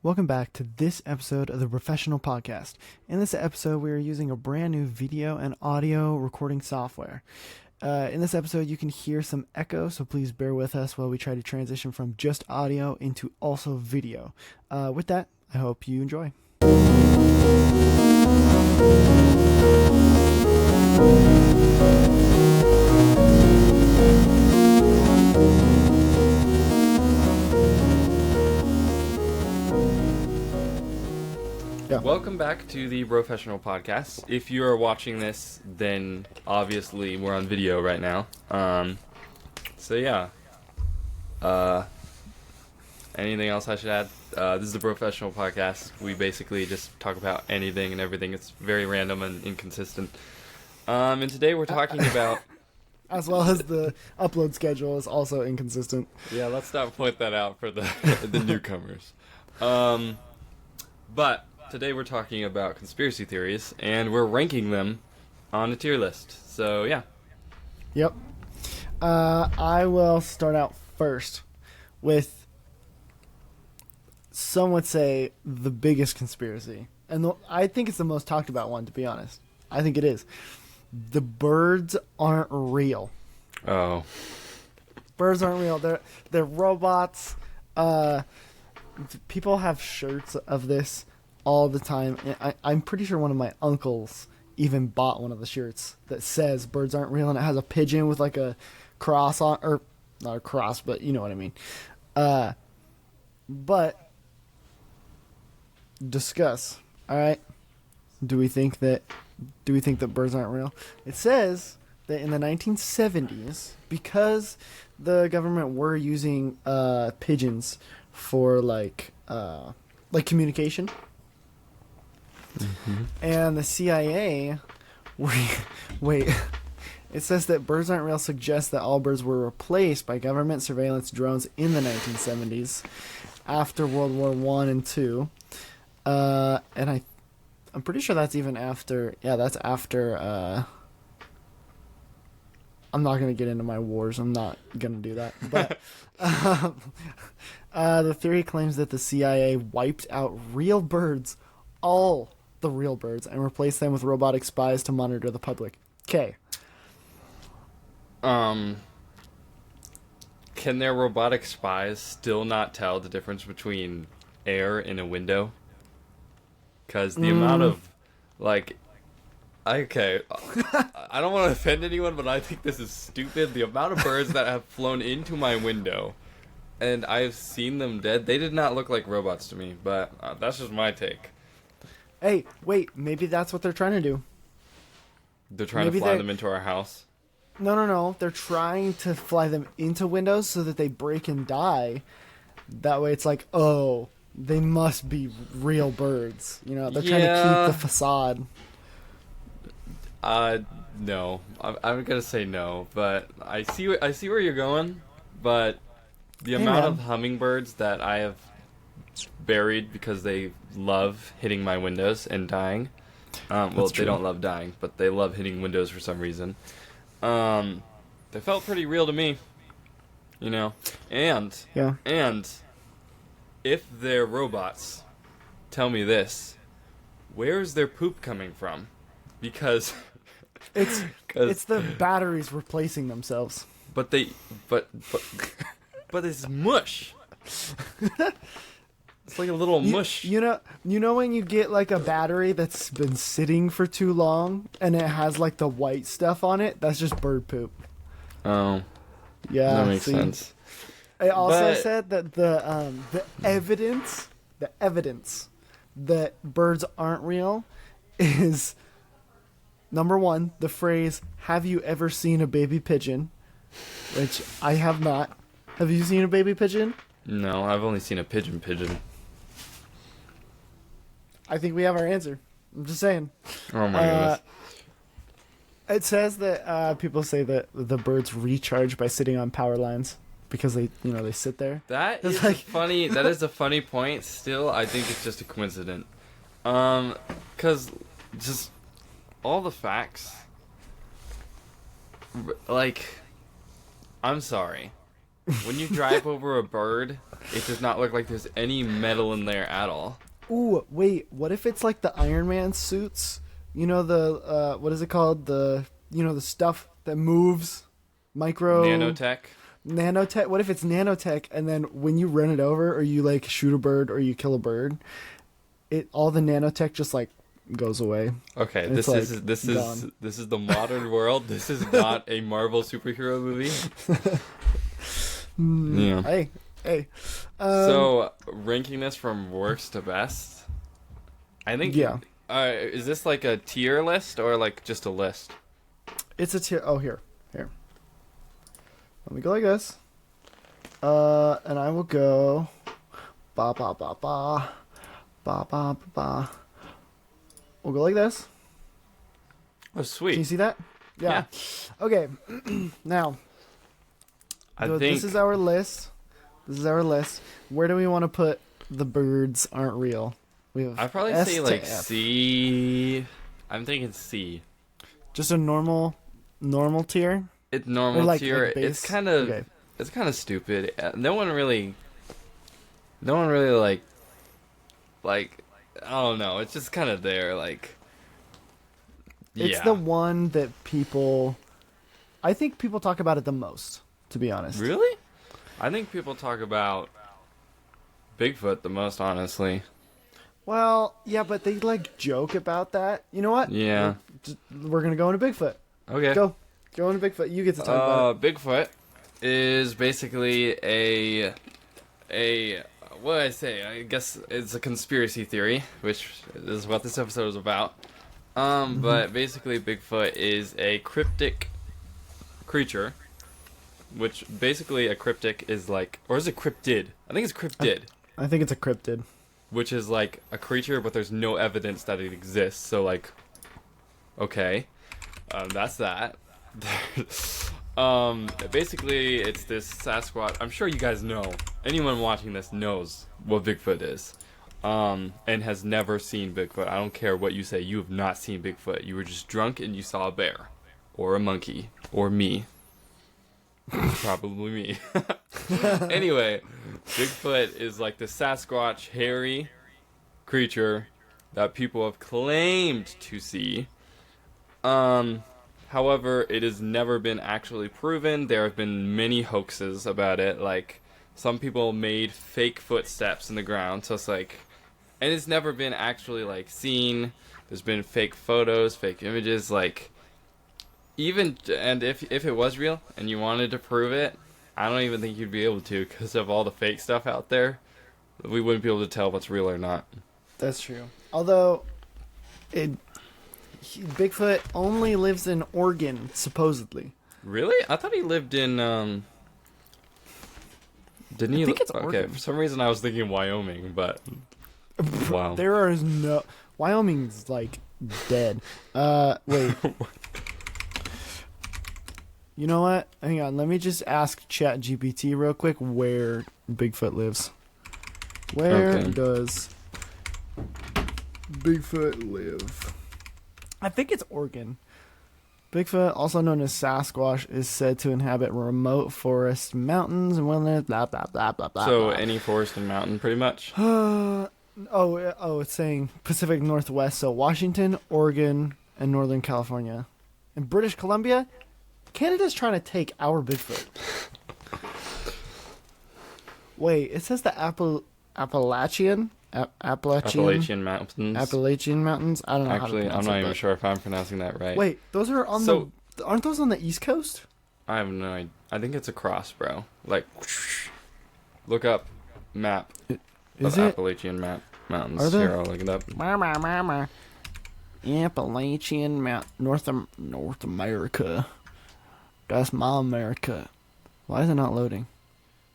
Welcome back to this episode of the Brofessional Podcast. In this episode, we are using a brand new video and audio recording software. In this episode, you can hear some echo, so please bear with us while we try to transition from just audio into also video. With that, I hope you enjoy. Yeah. Welcome back to the Brofessional Podcast. If you are watching this, then obviously we're on video right now. Anything else I should add? This is the Brofessional Podcast. We basically just talk about anything and everything. It's very random and inconsistent. And today we're talking about... As well as the upload schedule is also inconsistent. Yeah, let's not point that out for the newcomers. But... Today we're talking about conspiracy theories, and we're ranking them on a tier list. So, yeah. Yep. I will start out first with, some would say, the biggest conspiracy. And I think it's the most talked about one, to be honest. I think it is. The birds aren't real. Oh. Birds aren't real. They're robots. People have shirts of this all the time. I'm pretty sure one of my uncles even bought one of the shirts that says birds aren't real, and it has a pigeon with like a cross on, or not a cross, but you know what I mean. But discuss. All right. Do we think that birds aren't real? It says that in the 1970s, because the government were using pigeons for like communication. Mm-hmm. And the CIA, it says that birds aren't real suggests that all birds were replaced by government surveillance drones in the 1970s after World War I and II. And I'm pretty sure that's even after, that's after, I'm not going to get into my wars. I'm not going to do that. But the theory claims that the CIA wiped out real birds, all the real birds, and replace them with robotic spies to monitor the public. Okay. Can their robotic spies still not tell the difference between air in a window? Because the amount of, I don't want to offend anyone, but I think this is stupid. The amount of birds that have flown into my window, and I've seen them dead, they did not look like robots to me, but that's just my take. Hey, wait, maybe that's what they're trying to do. They're trying to fly them into our house? No. They're trying to fly them into windows so that they break and die. That way it's like, oh, they must be real birds. You know, they're trying to keep the facade. No. I'm going to say no, but I see where you're going, but the amount of hummingbirds that I have buried because they love hitting my windows and dying. They don't love dying, but they love hitting windows for some reason. They felt pretty real to me, you know. And if they're robots, tell me this: where's their poop coming from? Because it's the batteries replacing themselves. But it's mush. It's like a little mush. You know when you get like a battery that's been sitting for too long and it has like the white stuff on it? That's just bird poop. Oh. Yeah. That makes sense. It also said that the evidence that birds aren't real is, number one, the phrase, "Have you ever seen a baby pigeon?" Which I have not. Have you seen a baby pigeon? No, I've only seen a pigeon. I think we have our answer. I'm just saying. Oh my goodness. It says that people say that the birds recharge by sitting on power lines because they sit there. That is funny. That is a funny point. Still, I think it's just a coincidence. 'Cause just all the facts. I'm sorry. when you drive over a bird, it does not look like there's any metal in there at all. Ooh, wait, what if it's like the Iron Man suits? You know the what is it called? The the stuff that moves, micro nanotech. What if it's nanotech, and then when you run it over, or you like shoot a bird, or you kill a bird, all the nanotech just like goes away. Okay, this is the modern world. This is not a Marvel superhero movie. Yeah. Hey. So ranking this from worst to best, I think. Yeah. Is this like a tier list or like just a list? It's a tier. Oh, here. Let me go like this. And I will go. Ba ba ba ba. Ba ba ba ba. We'll go like this. Oh, sweet. Can you see that? Yeah. Okay. Now. I think this is our list. Where do we want to put the birds aren't real? I'd probably say like C. I'm thinking C. Just a normal tier. It's normal tier. Like it's kind of stupid. No one really like I don't know. It's just kind of there. Like, it's the one that I think people talk about it the most. To be honest. Really? I think people talk about Bigfoot the most, honestly. Well, yeah, but they like joke about that. You know what? Yeah. We're gonna go into Bigfoot. Okay. Go into Bigfoot. You get to talk about it. Bigfoot is basically a what do I say? I guess it's a conspiracy theory, which is what this episode is about. But basically, Bigfoot is a cryptic creature. Which basically a cryptic is like, or is it cryptid? I think it's cryptid. I think it's a cryptid. Which is like a creature, but there's no evidence that it exists. So like, okay, that's that. Basically it's this Sasquatch. I'm sure you guys know. Anyone watching this knows what Bigfoot is, and has never seen Bigfoot. I don't care what you say. You have not seen Bigfoot. You were just drunk and you saw a bear, or a monkey, or me. Probably me. Anyway, Bigfoot is like the Sasquatch hairy creature that people have claimed to see. However, it has never been actually proven. There have been many hoaxes about it. Like, some people made fake footsteps in the ground, so it's like, and it's never been actually like seen. There's been fake photos, fake images, like. And if it was real and you wanted to prove it, I don't even think you'd be able to because of all the fake stuff out there. We wouldn't be able to tell what's real or not. That's true. Although, Bigfoot only lives in Oregon, supposedly. Really? I thought he lived in. Didn't he? I think it's Oregon. Okay, for some reason I was thinking Wyoming, but wow. There is no Wyoming's like dead. Wait. You know what? Hang on. Let me just ask ChatGPT real quick where Bigfoot lives. Where does Bigfoot live? I think it's Oregon. Bigfoot, also known as Sasquatch, is said to inhabit remote forests, mountains, and wilderness, blah, blah, blah, blah, blah. So any forest and mountain, pretty much? It's saying Pacific Northwest, so Washington, Oregon, and Northern California. In British Columbia, Canada's trying to take our Bigfoot. Wait, it says the Appalachian Mountains. Appalachian Mountains? I don't know Actually, how to pronounce I'm not it, even but... sure if I'm pronouncing that right. Wait, those are on aren't those on the East Coast? I have no idea. I think it's across, bro. Like, look up map Is of it? Appalachian Mountains. Are there? Here, I'll look it up. Appalachian North America. That's my America. Why is it not loading?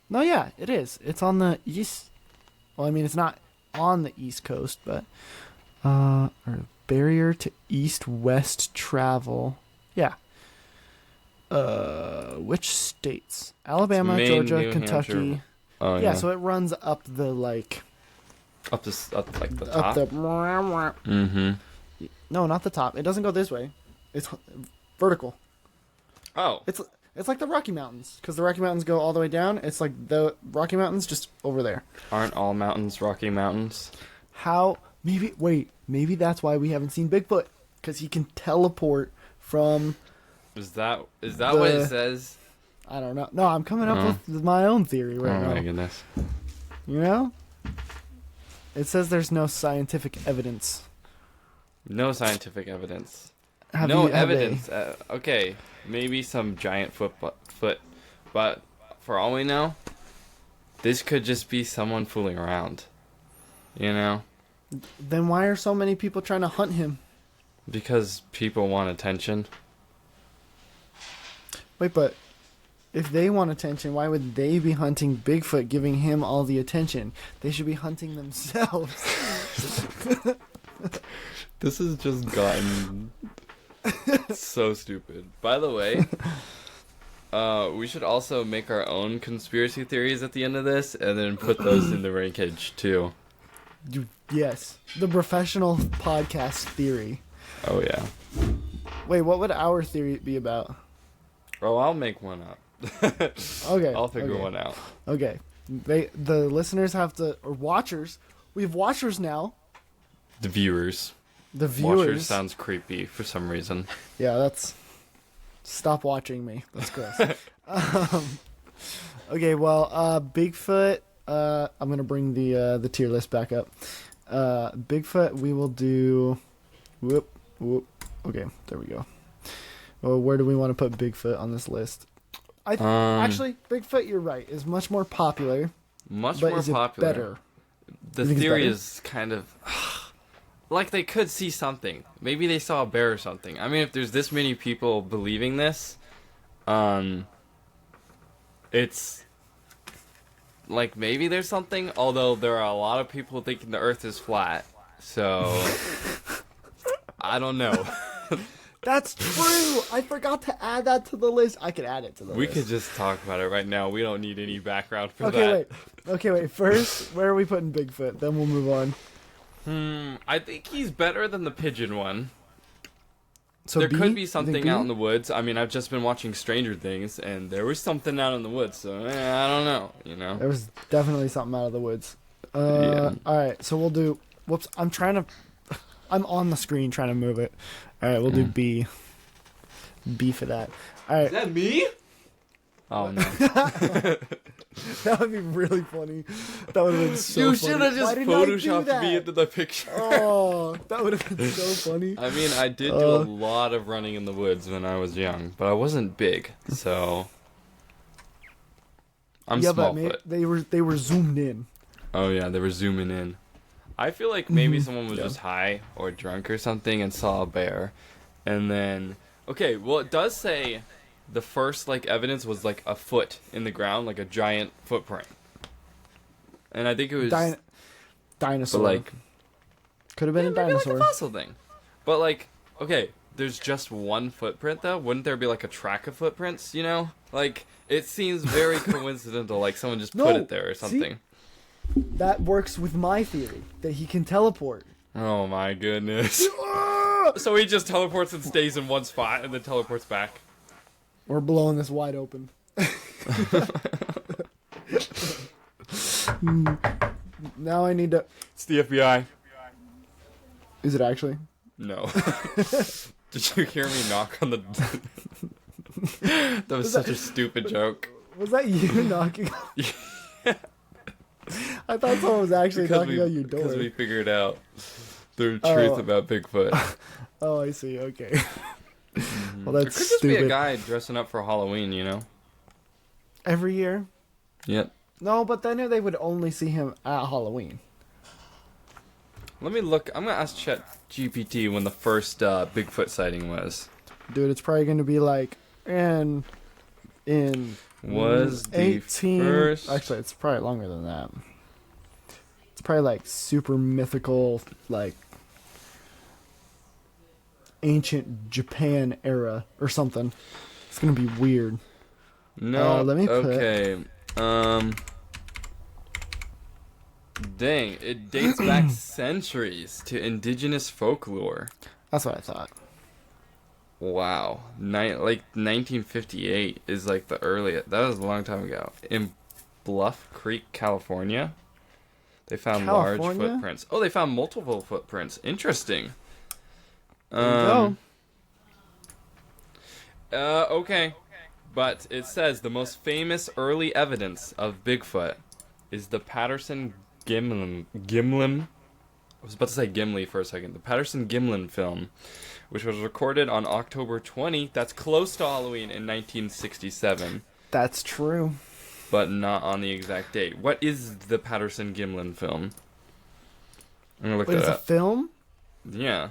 No, yeah, it is. It's on the east. Well, I mean, it's not on the East Coast, but or barrier to east-west travel. Yeah. Which states? Alabama, Maine, Georgia, New Kentucky. Hampshire. Oh, yeah, so it runs up the like. Up like the top. Up the. Mm-hmm. No, not the top. It doesn't go this way. It's vertical. Oh. It's It's like the Rocky Mountains, because the Rocky Mountains go all the way down. It's like the Rocky Mountains just over there. Aren't all mountains Rocky Mountains? How? Maybe that's why we haven't seen Bigfoot, because he can teleport from... Is that what it says? I don't know. No, I'm coming up with my own theory right now. Oh my goodness. You know? It says there's no scientific evidence. No scientific evidence. Have no they? evidence. Okay, maybe some giant foot, but for all we know, this could just be someone fooling around. You know? Then why are so many people trying to hunt him? Because people want attention. Wait, but if they want attention, why would they be hunting Bigfoot, giving him all the attention? They should be hunting themselves. This has just gotten so stupid. By the way, we should also make our own conspiracy theories at the end of this, and then put those in the rankage too. Yes, the Brofessional Podcast theory. Oh yeah. Wait, what would our theory be about? Oh, I'll make one up. Okay. I'll figure one out. Okay. The listeners have to, or watchers. We have watchers now. The viewers. The viewers. Watchers sounds creepy for some reason. Yeah, that's... Stop watching me. That's gross. Okay, well, Bigfoot... I'm going to bring the tier list back up. Bigfoot, we will do... Whoop. Okay, there we go. Well, where do we want to put Bigfoot on this list? Actually, Bigfoot, you're right, is much more popular. Much but more is it popular. better? The theory is kind of... like they could see something. Maybe they saw a bear or something. I mean, if there's this many people believing this, it's... like, maybe there's something, although there are a lot of people thinking the Earth is flat. So... I don't know. That's true. I forgot to add that to the list. I could add it to the list. We could just talk about it right now. We don't need any background for that. Okay, wait. First, where are we putting Bigfoot? Then we'll move on. I think he's better than the pigeon one. So there B? could be You something think B? out in the woods. I mean, I've just been watching Stranger Things, and there was something out in the woods. So I don't know. You know, there was definitely something out of the woods. Yeah. All right, so we'll do. Whoops, I'm on the screen trying to move it. All right, we'll do B. B for that. All right. Is that me? Oh no! That would be really funny. That would have been so You funny. should have just photoshopped me into the picture. Oh, that would have been so funny. I mean, I did do a lot of running in the woods when I was young, but I wasn't big, so I'm small foot. They were zoomed in. Oh yeah, they were zooming in. I feel like maybe someone was just high or drunk or something and saw a bear, and then okay, well it does say the first like evidence was like a foot in the ground, like a giant footprint, and I think it was dinosaur. but like could have been a dinosaur. Like a fossil thing, but like okay, there's just one footprint though. Wouldn't there be like a track of footprints? You know, like it seems very coincidental, like someone just put it there or something. See? That works with my theory that he can teleport. Oh my goodness. So he just teleports and stays in one spot and then teleports back. We're blowing this wide open. Now I need to... It's the FBI. Is it actually? No. Did you hear me knock on the... That was such a stupid joke. Was that you knocking? I thought someone was actually knocking on your door. Because we figured out the truth about Bigfoot. Oh, I see. Okay. Well, that's It could just stupid. be a guy dressing up for Halloween, you know? Every year? Yep. No, but then they would only see him at Halloween. Let me look. I'm going to ask ChatGPT when the first Bigfoot sighting was. Dude, it's probably going to be like in Was the 18 first... Actually, it's probably longer than that. It's probably like super mythical, like ancient Japan era or something. It's gonna be weird. No, let me put... okay. Dang, it dates back centuries to indigenous folklore. That's what I thought. Wow. Like 1958 is like the earliest. That was a long time ago. In Bluff Creek, California, they found large California? footprints. Oh, they found multiple footprints. Interesting. There you Okay. But it says the most famous early evidence of Bigfoot is the Patterson Gimlin. I was about to say Gimli for a second. The Patterson Gimlin film, which was recorded on October 20th. That's close to Halloween in 1967. That's true. But not on the exact date. What is the Patterson Gimlin film? I'm gonna look Wait, that it's a up. film? Yeah.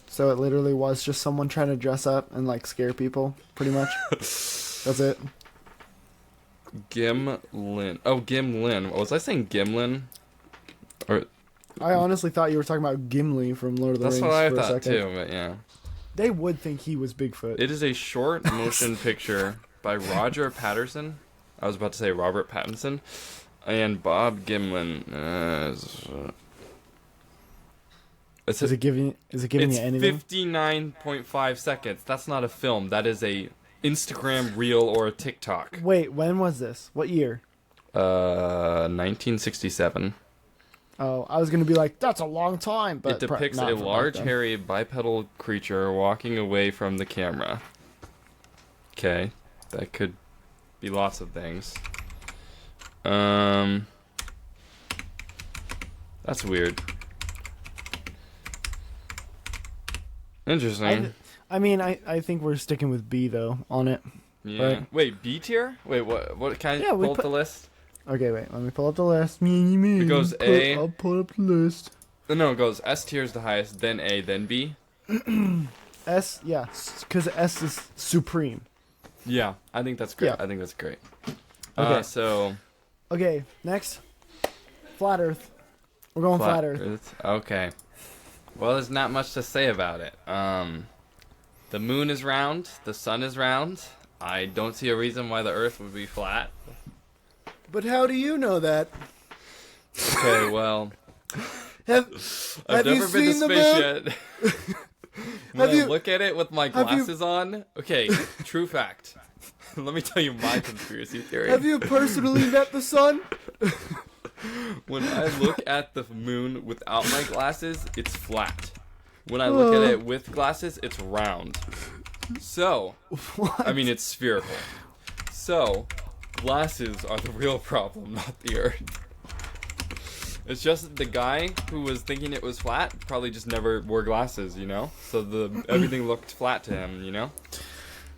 So it literally was just someone trying to dress up and like scare people, pretty much. That's it. Gimlin. Oh, Gimlin. Was I saying Gimlin? Or I honestly thought you were talking about Gimli from Lord of the that's Rings what I for a thought second. too, but yeah. They would think he was Bigfoot. It is a short motion picture by Roger Patterson. I was about to say Robert Pattinson. And Bob Gimlin. Is it giving you anything? 59.5 seconds. That's not a film. That is a Instagram reel or a TikTok. Wait, when was this? What year? 1967. Oh, I was gonna be like, that's a long time, but It depicts not a from back large, then. hairy, bipedal creature walking away from the camera. Okay, that could be lots of things. That's weird. Interesting. I think we're sticking with B though on it. Yeah. Right. Wait, B tier? Wait, what? What? Can I Yeah, we pull up put- the list? Okay, wait, let me pull up the list. Me. It goes A. I'll pull up the list. No, it goes S tier is the highest, then A, then B. S, yeah, because S is supreme. Yeah, I think that's great. Yeah. I think that's great. Okay. So Okay, next, flat Earth. We're going flat Earth. Okay. Well, there's not much to say about it. The moon is round. The sun is round. I don't see a reason why the Earth would be flat. But how do you know that? Okay, well, Have I've you never been to seen the space moon? yet. When Have I you- look at it with my have you- glasses on, okay, true fact. Let me tell you my conspiracy theory. Have you personally met the sun? When I look at the moon without my glasses, it's flat. When I look at it with glasses, it's round. So, What? I mean, it's spherical. So, glasses are the real problem, not the Earth. It's just that the guy who was thinking it was flat probably just never wore glasses, you know? So everything looked flat to him, you know?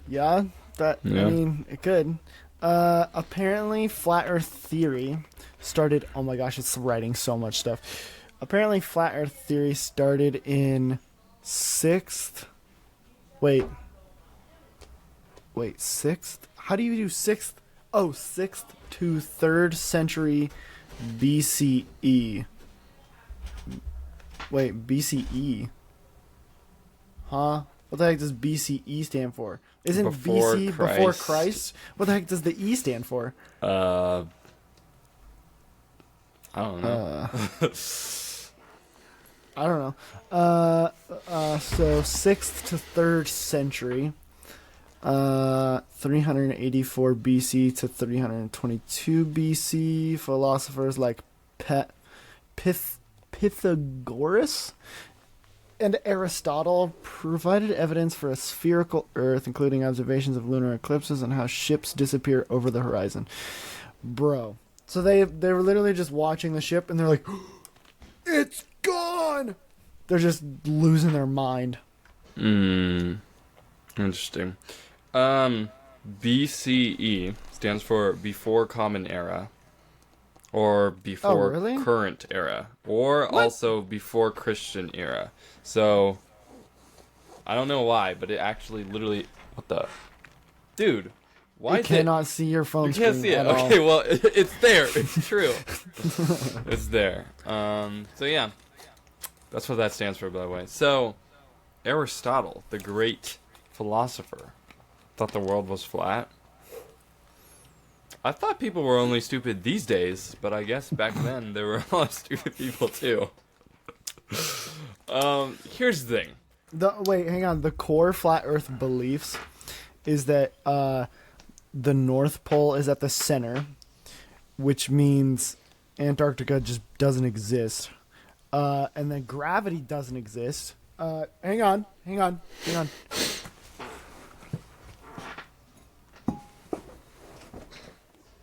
Yeah, I Yeah. mean, it could. Apparently, flat Earth theory started. Oh my gosh, it's writing so much stuff. Apparently, flat Earth theory started in 6th. Wait, 6th? How do you do 6th? Oh, 6th to 3rd century BCE. Wait, BCE? Huh? What the heck does BCE stand for? Isn't Before BC before Christ. Christ? What the heck does the E stand for? I don't know. I don't know. So 6th to 3rd century. 384 BC to 322 BC. Philosophers like Pythagoras and Aristotle provided evidence for a spherical Earth, including observations of lunar eclipses and how ships disappear over the horizon. Bro. So they were literally just watching the ship and they're like, it's gone! They're just losing their mind. Interesting. BCE stands for before Common Era. Or before really? Current Era. Or also before Christian Era. So, I don't know why, but it actually literally... What the... Dude, why You is cannot see your phone You screen can't see it. at all. Okay, well, it's there. It's true. It's there. So yeah. That's what that stands for, by the way. So, Aristotle, the great philosopher, thought the world was flat. I thought people were only stupid these days, but I guess back then there were a lot of stupid people too. Here's the thing. Hang on. The core flat Earth beliefs is that the North Pole is at the center, which means Antarctica just doesn't exist, and then gravity doesn't exist. Hang on.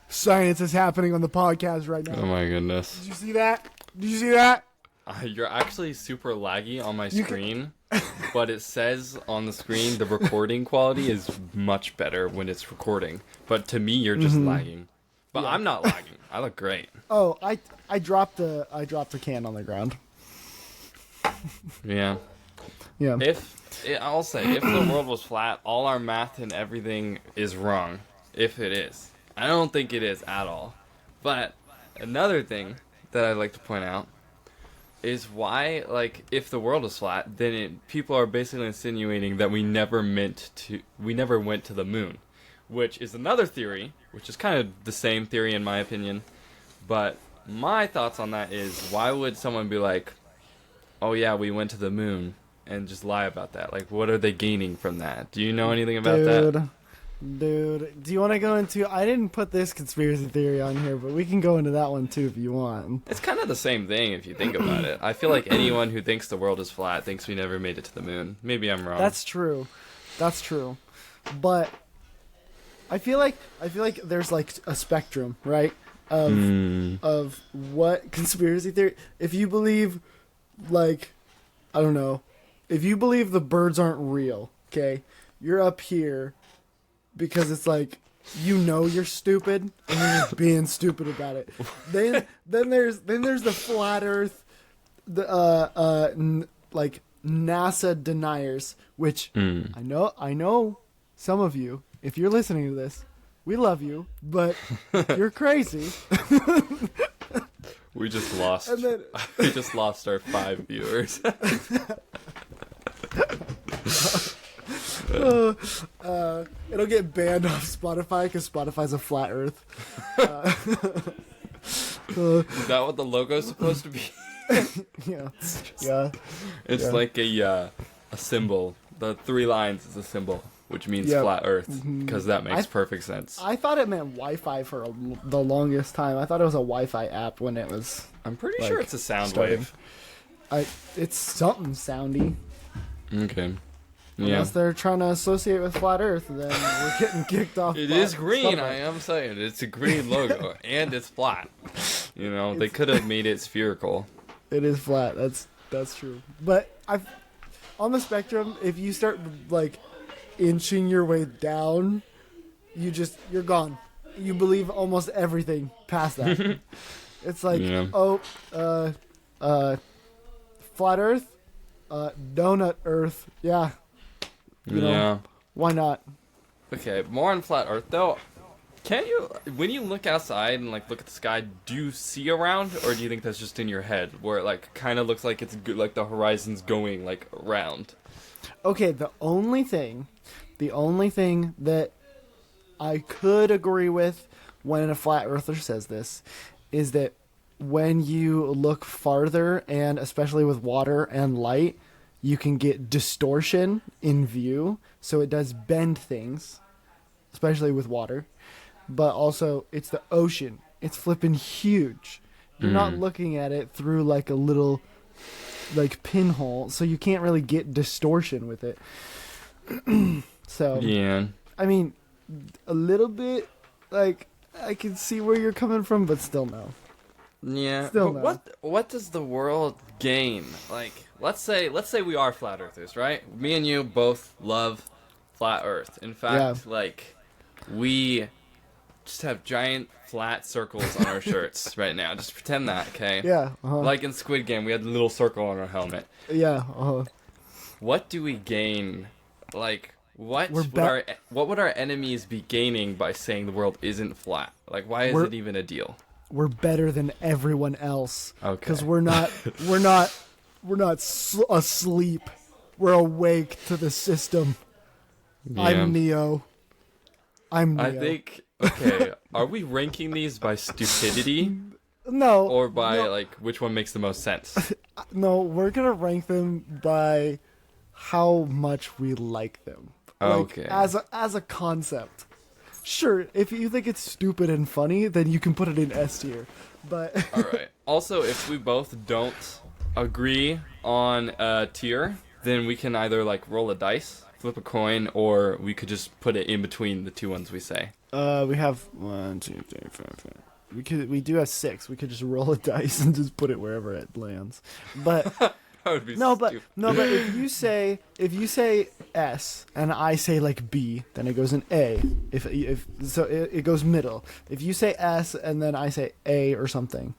Science is happening on the podcast right now. Oh my goodness. Did you see that? You're actually super laggy on my screen, but it says on the screen the recording quality is much better when it's recording. But to me, you're just lagging. But yeah. I'm not lagging. I look great. Oh, I dropped the can on the ground. Yeah. Yeah. I'll say, if the world was flat, all our math and everything is wrong. If it is. I don't think it is at all. But another thing that I'd like to point out is why, like, if the world is flat, then people are basically insinuating that we never went to the moon, which is another theory, which is kind of the same theory in my opinion. But my thoughts on that is, why would someone be like, oh yeah, we went to the moon, and just lie about that? Like, what are they gaining from that? Do you know anything about that? Dude, do you want to go into... I didn't put this conspiracy theory on here, but we can go into that one too if you want. It's kind of the same thing if you think about it. I feel like anyone who thinks the world is flat thinks we never made it to the moon. Maybe I'm wrong. That's true. But I feel like there's like a spectrum, right? Of what conspiracy theory... If you believe, like, I don't know, if you believe the birds aren't real, okay, you're up here because it's like, you know, you're stupid and you're just being stupid about it. Then there's the flat Earth, like NASA deniers, which I know some of you, if you're listening to this, we love you, but you're crazy. We just lost our 5 viewers. It'll get banned off Spotify because Spotify's a flat Earth. Is that what the logo's supposed to be? Yeah. It's like a symbol. The 3 lines is a symbol, which means flat Earth, because that makes perfect sense. I thought it meant Wi-Fi for the longest time. I thought it was a Wi-Fi app when it was... I'm pretty sure it's a sound wave. It's something soundy. Okay. Unless they're trying to associate with flat Earth, then we're getting kicked off. It is green, I am saying. It's a green logo, and it's flat. You know, they could have made it spherical. It is flat. That's true. But on the spectrum, if you start like inching your way down, you're gone. You believe almost everything past that. It's like, flat Earth, donut Earth, yeah. You know, why not? Okay, more on flat Earth though. When you look outside and like look at the sky, do you see around, or do you think that's just in your head, where it like kind of looks like it's like the horizon's going like around? Okay, the only thing that I could agree with when a flat earther says this is that when you look farther, and especially with water and light, you can get distortion in view, so it does bend things, especially with water. But also, it's the ocean. It's flipping huge. You're not looking at it through like a little like pinhole, so you can't really get distortion with it. So, yeah. I mean, a little bit, like, I can see where you're coming from, but still no. Yeah. Still no. What does the world gain? Like, let's say we are flat earthers, right? Me and you both love flat Earth. In fact, like, we just have giant flat circles on our shirts right now. Just pretend that, okay? Yeah. Like in Squid Game, we had a little circle on our helmet. Yeah. What do we gain? Like, what would our enemies be gaining by saying the world isn't flat? Like, why is it even a deal? We're better than everyone else. Okay. Because we're not asleep. We're awake to the system. Yeah. I'm Neo. I think. Okay, are we ranking these by stupidity? No. Or by like which one makes the most sense? No, we're gonna rank them by how much we like them. Okay. As a concept. Sure, if you think it's stupid and funny, then you can put it in S tier. But All right. Also, if we both don't agree on a tier, then we can either like roll a dice, flip a coin, or we could just put it in between the two ones we say. we have 1, 2, 3, 4, 5. We do have 6. We could just roll a dice and just put it wherever it lands. But That would be but stupid. if you say S and I say like B, then it goes in A. If so, it goes middle. If you say S and then I say A or something,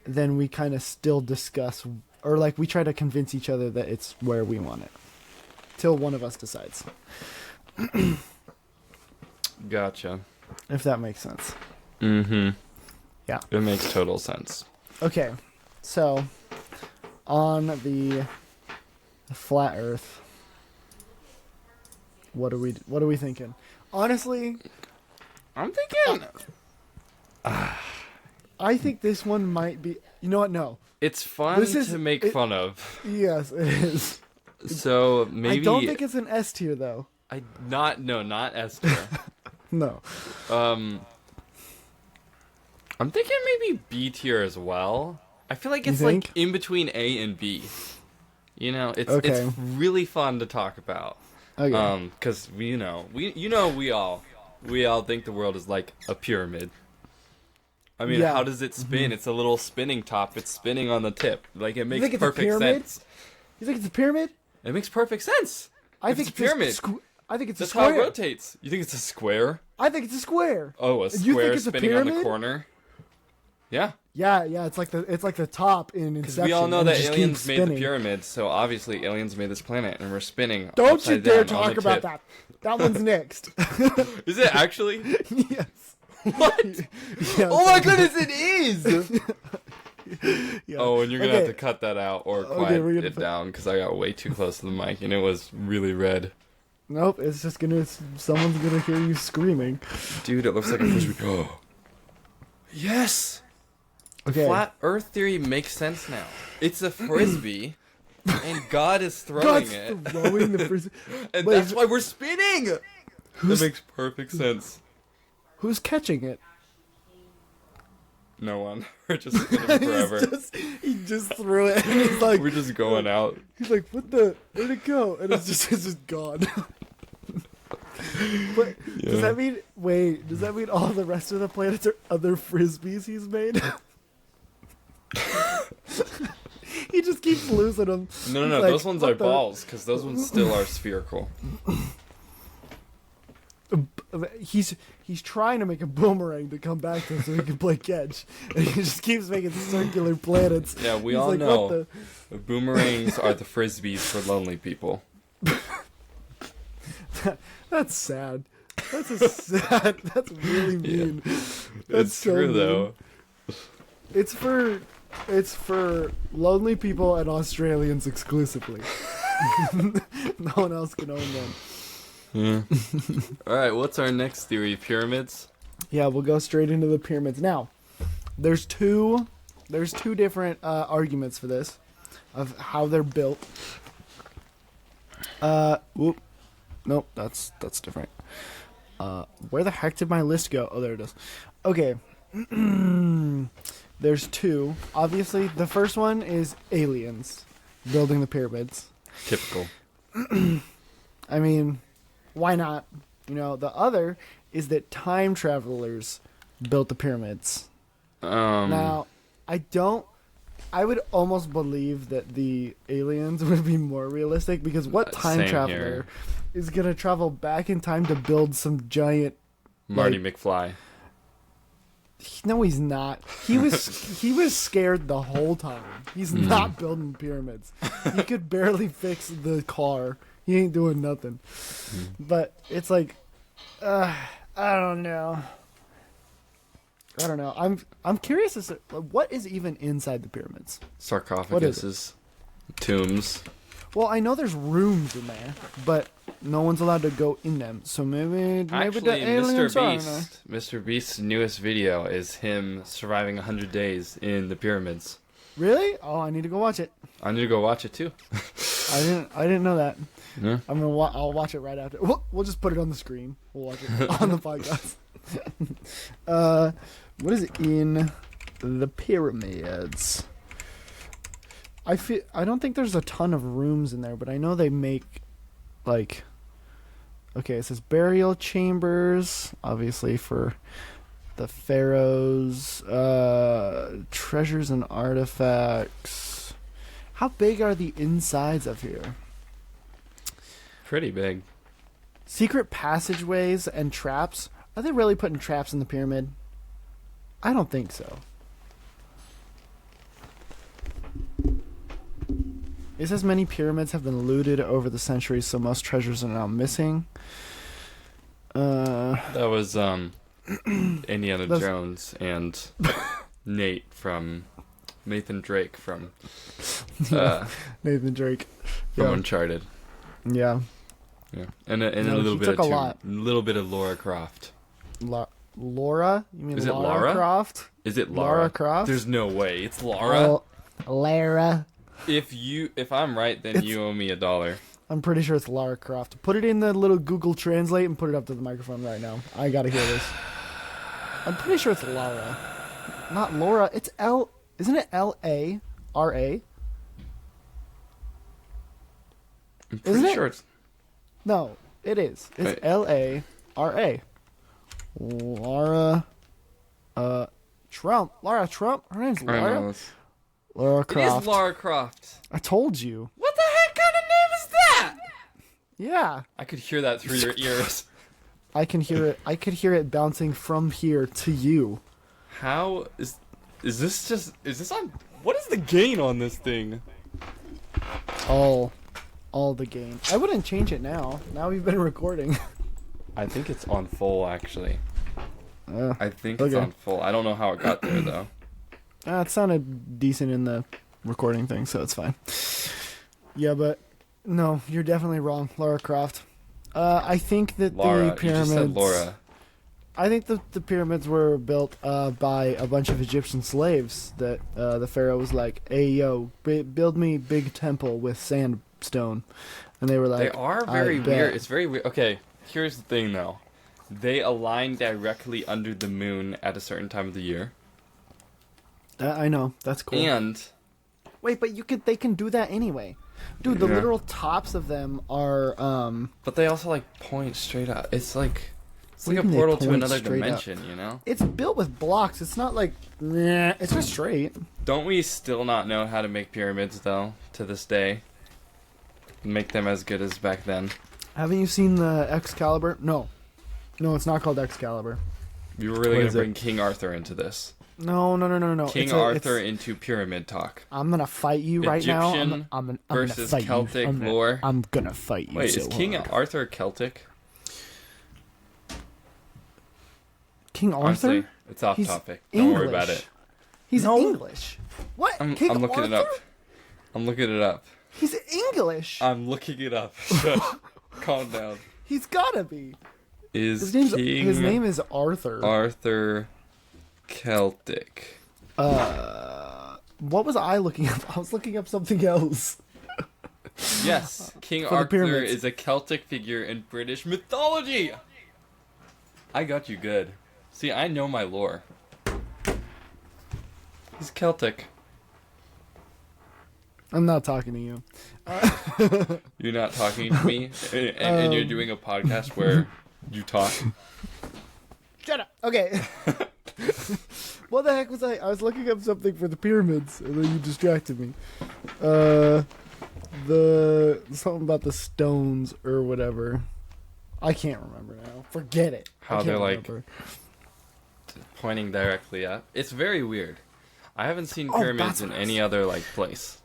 then we kind of still discuss, or like we try to convince each other that it's where we want it, till one of us decides. Gotcha. If that makes sense. Mm-hmm. Yeah. It makes total sense. Okay, so on the flat Earth, what are we thinking? Honestly, I'm thinking I think this one might be. You know what? No. it's fun This is- to make fun of. Yes, it is. So maybe I don't think it's an S tier though. not S tier. No. I'm thinking maybe B tier as well. I feel like You it's think? like in between A and B. You know, it's Okay. really fun to talk about. Okay. Because we all think the world is like a pyramid. I mean, Yeah. how does it spin? It's a little spinning top. It's spinning on the tip. Like it makes think it's a perfect pyramid? sense. You think it's a pyramid? It makes perfect sense. I If think it's a pyramid. I think it's That's a square. how it rotates. You think it's a square? I think it's a square. Oh, a You think square it's a spinning on the pyramid? corner. Yeah, Yeah, it's like the top in Inception. because we all know and it that just aliens keeps made the spinning. pyramids, so obviously aliens made this planet, and we're spinning. Don't you upside dare down on talk the about tip. that. That one's next. Is it actually? Yes. What? Yeah, Oh my goodness, it is! yeah. Oh, and you're gonna Okay. have to cut that out or Okay, quiet we're gonna it down because I got way too close to the mic and it was really red. Nope, it's just someone's gonna hear you screaming. Dude, it looks like a frisbee. Oh. Yes! Okay. Flat Earth theory makes sense now. It's a frisbee, and God is throwing God's it. throwing the frisbee. And Wait, that's why we're spinning! That Who's makes perfect sense. who's catching it? No one. We're just spinning forever. He just threw it. And he's like, We're just going out. he's like, what the? Where'd it go? And it's just gone. But Yeah. does that mean? Wait, does that mean all the rest of the planets are other frisbees he's made? He just keeps losing them. No, He's like, those ones what are the- balls, because those ones still are spherical. He's trying to make a boomerang to come back to him so he can play catch, and he just keeps making circular planets. Yeah, we He's all like, know what the? boomerangs are the frisbees for lonely people. That's sad. That's a sad. That's really mean. That's It's so true mean. though. It's for lonely people and Australians exclusively. No one else can own them. Yeah. All right, what's our next theory? Pyramids? Yeah, we'll go straight into the pyramids now. There's two different arguments for this, of how they're built. Whoop. Nope, that's different. Where the heck did my list go? Oh, there it is. Okay. There's two. Obviously, the first one is aliens building the pyramids. Typical. I mean, why not? You know, the other is that time travelers built the pyramids. Now, I would almost believe that the aliens would be more realistic, because what time Same traveler here. is going to travel back in time to build some giant... Marty McFly. No, he's not. He was scared the whole time. He's not building pyramids. He could barely fix the car. He ain't doing nothing. But it's like, I don't know. I'm curious as to what is even inside the pyramids. Sarcophaguses. Tombs. Well, I know there's rooms in there, but no one's allowed to go in them. So maybe Actually, the aliens are in there. Mr. Beast's newest video is him surviving 100 days in the pyramids. Really? Oh, I need to go watch it. I need to go watch it too. I didn't know that. Yeah. I'll watch it right after. We'll just put it on the screen. We'll watch it on the podcast. What is it in the pyramids? I don't think there's a ton of rooms in there, but I know they make like. Okay, it says burial chambers, obviously for the pharaohs, treasures and artifacts. How big are the insides of here? Pretty big. Secret passageways and traps. Are they really putting traps in the pyramid? I don't think so. It says many pyramids have been looted over the centuries, so most treasures are now missing. That was Indiana Jones and Nate from Nathan Drake from Nathan Drake from Uncharted. Yeah. Yeah, and a little bit of Laura Croft. Laura? You mean Is it Lara Laura? Croft? Is it Laura? Lara Croft? There's no way. It's Laura. Lara. If I'm right, then you owe me $1. I'm pretty sure it's Lara Croft. Put it in the little Google Translate and put it up to the microphone right now. I gotta hear this. I'm pretty sure it's Lara. Not Laura. It's L. Isn't it L-A-R-A? I'm pretty sure it's... No, it is. It's Wait. L-A-R-A. Laura... Trump. Laura Trump? Her name's Laura? Lara Croft. It is Lara Croft. I told you. What the heck kind of name is that? Yeah. I could hear that through your ears. I can hear it. I could hear it bouncing from here to you. How is this on? What is the gain on this thing? All the gain. I wouldn't change it now. Now we've been recording. I think it's on full actually. I think it's on full. I don't know how it got there though. It sounded decent in the recording thing, so it's fine. Yeah, but no, you're definitely wrong, Lara Croft. I think that Laura, the pyramids. You just said Laura. I think the pyramids were built by a bunch of Egyptian slaves. That the pharaoh was like, "Hey, yo, build me big temple with sandstone," and they were like, "They are very weird. It's very weird." Okay, here's the thing though. They align directly under the moon at a certain time of the year. I know, that's cool. And wait, but they can do that anyway. Dude, the literal tops of them are but they also like point straight up. It's like a do you mean portal they to point another straight dimension, up? you know? It's built with blocks. It's not like it's just straight. Don't we still not know how to make pyramids though to this day? Make them as good as back then. Haven't you seen the Excalibur? No, it's not called Excalibur. You were really gonna bring King Arthur into this. No. King Arthur into pyramid talk. I'm gonna fight you right Egyptian now. I'm versus gonna fight Celtic you. lore. I'm gonna fight you. Wait, is King Arthur Celtic? King Arthur? Honestly, it's off topic. Don't worry about it. He's English. What? I'm King looking Arthur? it up. I'm looking it up. He's English. I'm looking it up. Calm down. He's gotta be. His name is Arthur. Arthur Celtic. What was I looking up? I was looking up something else. Yes, King Arthur is a Celtic figure in British mythology. I got you good. See, I know my lore. He's Celtic. I'm not talking to you. You're not talking to me, and you're doing a podcast where you talk. Shut up. Okay. What the heck was I? I was looking up something for the pyramids, and then you distracted me. Something about the stones or whatever. I can't remember now. Forget it. How they're like pointing directly up. It's very weird. I haven't seen pyramids in any other like place.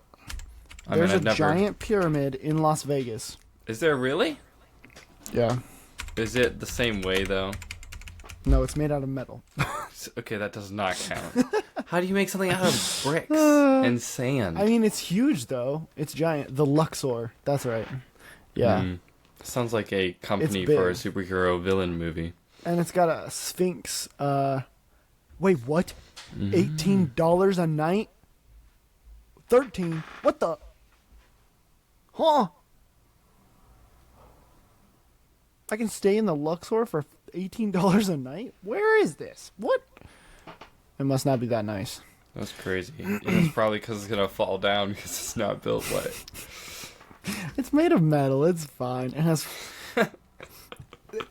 There's a giant pyramid in Las Vegas. Is there really? Yeah. Is it the same way though? No, it's made out of metal. Okay, that does not count. How do you make something out of bricks and sand? I mean, it's huge though. It's giant. The Luxor. That's right. Yeah. Sounds like a company for a superhero villain movie. And it's got a sphinx. Wait, what? $18 a night? 13? What the? Huh? I can stay in the Luxor for $18 a night? Where is this? What? It must not be that nice. That's crazy. It's probably because it's gonna fall down because it's not built right. It's made of metal. It's fine. It has...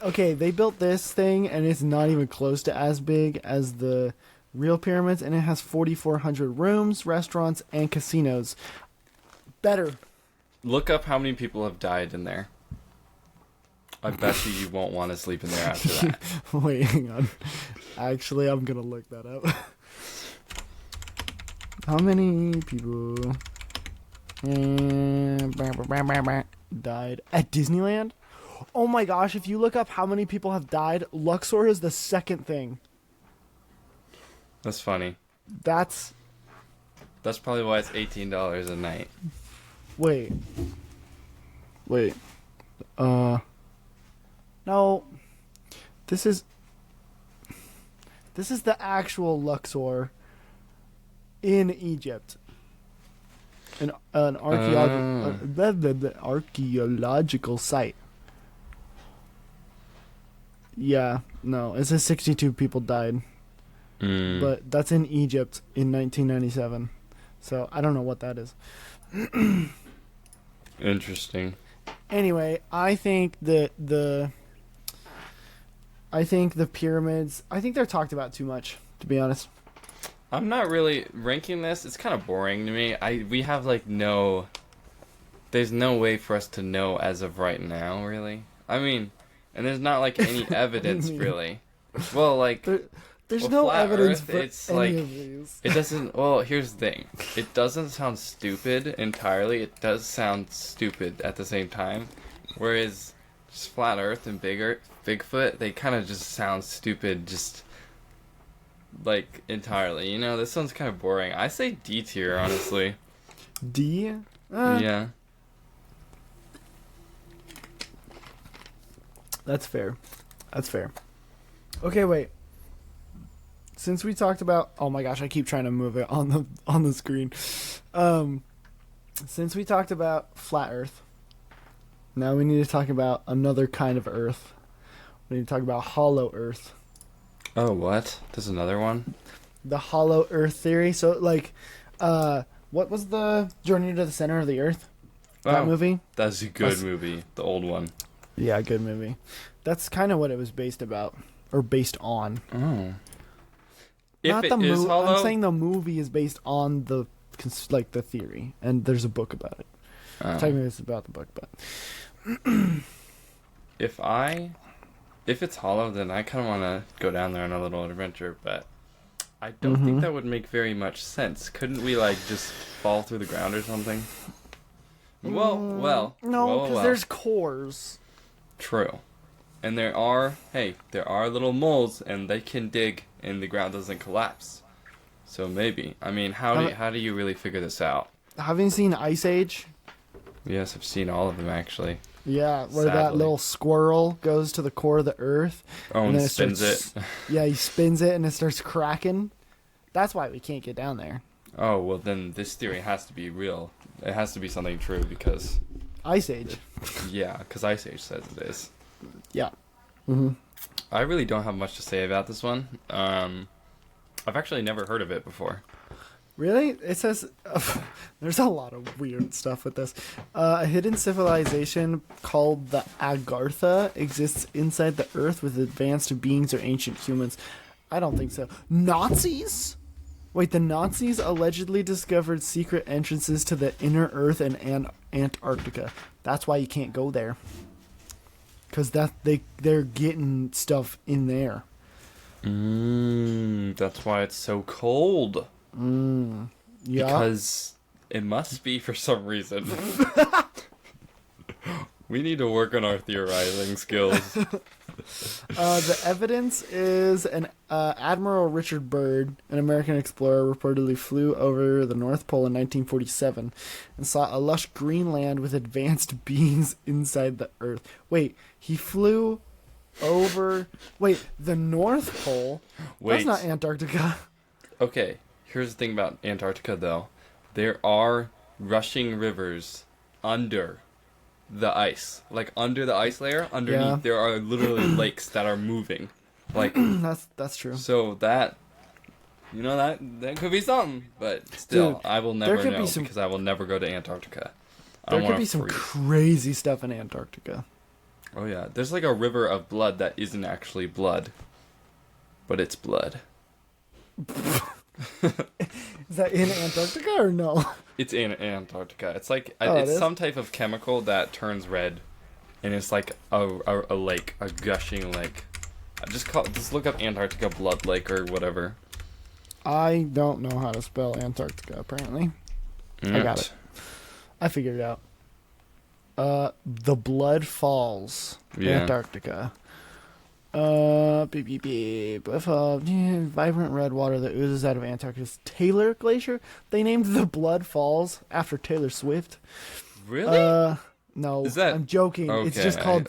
Okay, they built this thing, and it's not even close to as big as the real pyramids, and it has 4,400 rooms, restaurants, and casinos. Better. Look up how many people have died in there. I bet you won't want to sleep in there after that. Wait, hang on. Actually, I'm gonna look that up. How many people died at Disneyland? Oh my gosh, if you look up how many people have died, Luxor is the second thing. That's funny. That's probably why it's $18 a night. Wait. No. This is the actual Luxor in Egypt. An archaeological site. Yeah, no, it says 62 people died. But that's in Egypt in 1997. So I don't know what that is. Interesting. Anyway, I think the pyramids, I think they're talked about too much, to be honest. I'm not really ranking this. It's kind of boring to me. We have there's no way for us to know as of right now, really. I mean, and there's not any evidence really. Well, there's no evidence Earth, for it's any of these. It doesn't. Well, here's the thing. It doesn't sound stupid entirely. It does sound stupid at the same time. Whereas just flat Earth and Bigfoot, they kind of just sound stupid. Just entirely. This one's kind of boring. I say D tier, honestly. D? Yeah. That's fair. Okay, wait. Since we talked about, oh my gosh, I keep trying to move it on the screen. Since we talked about flat Earth, now we need to talk about another kind of Earth. We need to talk about hollow Earth. Oh, what? There's another one? The hollow Earth theory. So, what was the Journey to the Center of the Earth? That movie? That's a good movie. The old one. Yeah, good movie. That's kind of what it was based on. Oh. Not if the it is movie. hollow, I'm saying the movie is based on the theory, and there's a book about it. Technically, it's about the book, but if it's hollow, then I kind of want to go down there on a little adventure, but I don't think that would make very much sense. Couldn't we just fall through the ground or something? no, because there's cores. True, and there are little moles, and they can dig, and the ground doesn't collapse. So maybe. I mean, how do you really figure this out? Haven't you seen Ice Age? Yes, I've seen all of them actually. Yeah, where that little squirrel goes to the core of the Earth. Oh, and then spins it. Yeah, he spins it and it starts cracking. That's why we can't get down there. Oh, well then this theory has to be real. It has to be something true because... Ice Age. Yeah, because Ice Age says it is. Yeah. Mm-hmm. I really don't have much to say about this one. I've actually never heard of it before. Really? It says there's a lot of weird stuff with this. A hidden civilization called the Agartha exists inside the Earth with advanced beings or ancient humans. I don't think so. Nazis? Wait, the Nazis allegedly discovered secret entrances to the inner Earth and Antarctica. That's why you can't go there. Because they're getting stuff in there. That's why it's so cold. Yeah. Because it must be for some reason. We need to work on our theorizing skills. The evidence is Admiral Richard Byrd, an American explorer, reportedly flew over the North Pole in 1947 and saw a lush green land with advanced beings inside the Earth. Wait, he flew over... Wait, the North Pole? Wait. That's not Antarctica. Okay, here's the thing about Antarctica, though. There are rushing rivers under the ice. Like, under the ice layer, underneath, there are literally lakes that are moving. Like, that's true. So that, that could be something. But still, Dude, I will never know because I will never go to Antarctica. There could be some crazy stuff in Antarctica. Oh, yeah. There's like a river of blood that isn't actually blood, but it's blood. Is that in Antarctica or no? It's in Antarctica. It's like it's some type of chemical that turns red, and it's like a lake, a gushing lake. Just look up Antarctica blood lake or whatever. I don't know how to spell Antarctica. Apparently, I got it. I figured it out. The Blood Falls, Antarctica. Vibrant red water that oozes out of Antarctica's Taylor Glacier. They named the Blood Falls after Taylor Swift. Really? No, Is that... I'm joking. Okay, it's just called.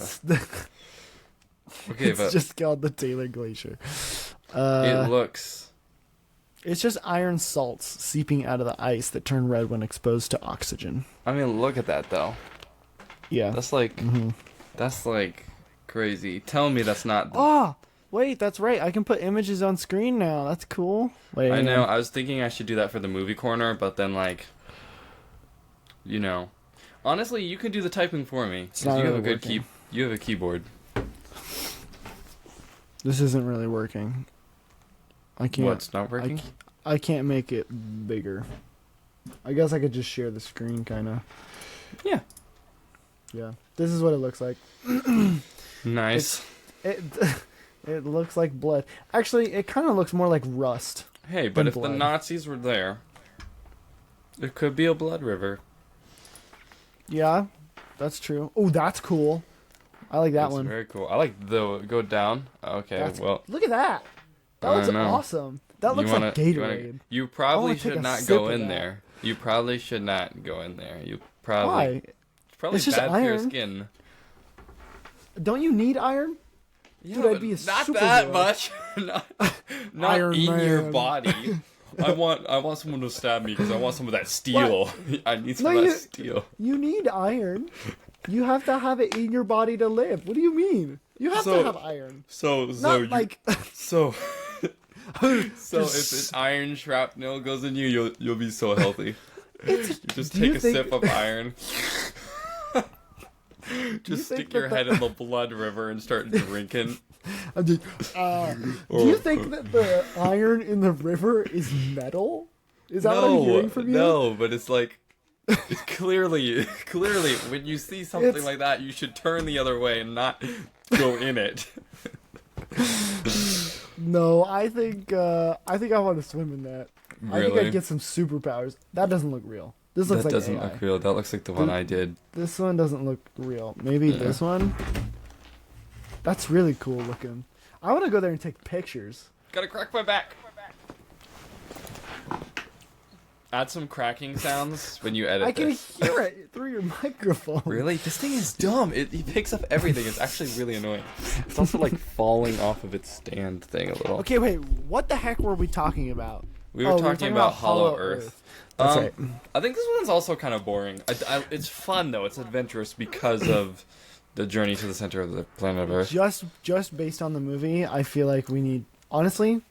It's just called the Taylor Glacier. It looks. It's just iron salts seeping out of the ice that turn red when exposed to oxygen. I mean, look at that though. Yeah. That's like. That's like crazy. Tell me that's not. Oh, wait, that's right. I can put images on screen now. That's cool. Wait. I know. I was thinking I should do that for the movie corner, but then honestly, you can do the typing for me. It's not you really have a good working. You have a keyboard. This isn't really working. I can't. What's not working? I can't make it bigger. I guess I could just share the screen, kind of. Yeah. Yeah. This is what it looks like. Nice. It looks like blood. Actually, it kind of looks more like rust. Hey, but if blood. the Nazis were there, it could be a blood river. Yeah, that's true. Oh, that's cool. I like that one. Very cool. I like the go down. Okay, look at that. That looks awesome. That looks like Gatorade. You probably should not go in there. You probably should not go in there. You probably. Why? It's probably It's just bad for your iron. skin. Don't you need iron? Yeah, Dude, I'd be a not superhero. that much. not Iron in Man. your body. I want someone to stab me because I want some of that steel. I need some of that steel. You need iron. You have to have it in your body to live. What do you mean? You have to have iron. So if an iron shrapnel goes in you, you'll be so healthy. You just take a sip of iron. Just stick your head in the blood river and start drinking. Do you think that the iron in the river is metal? Is that what I'm hearing from you? No, but it's like, it's clearly, when you see something like that, you should turn the other way and not go in it. No, I think I want to swim in that. Really? I think I'd get some superpowers. That doesn't look real. This looks like That doesn't AI. look real. That looks like the one I did. This one doesn't look real. Maybe this one? That's really cool looking. I want to go there and take pictures. Gotta crack my back. Add some cracking sounds when you edit I can this. hear it through your microphone. Really? This thing is dumb. It picks up everything. It's actually really annoying. It's also like falling off of its stand thing a little. Okay, wait. What the heck were we talking about? We were talking about Hollow Earth. That's right. I think this one's also kind of boring. It's fun though. It's adventurous because of the journey to the center of the planet Earth. Just based on the movie, I feel like we need. Honestly,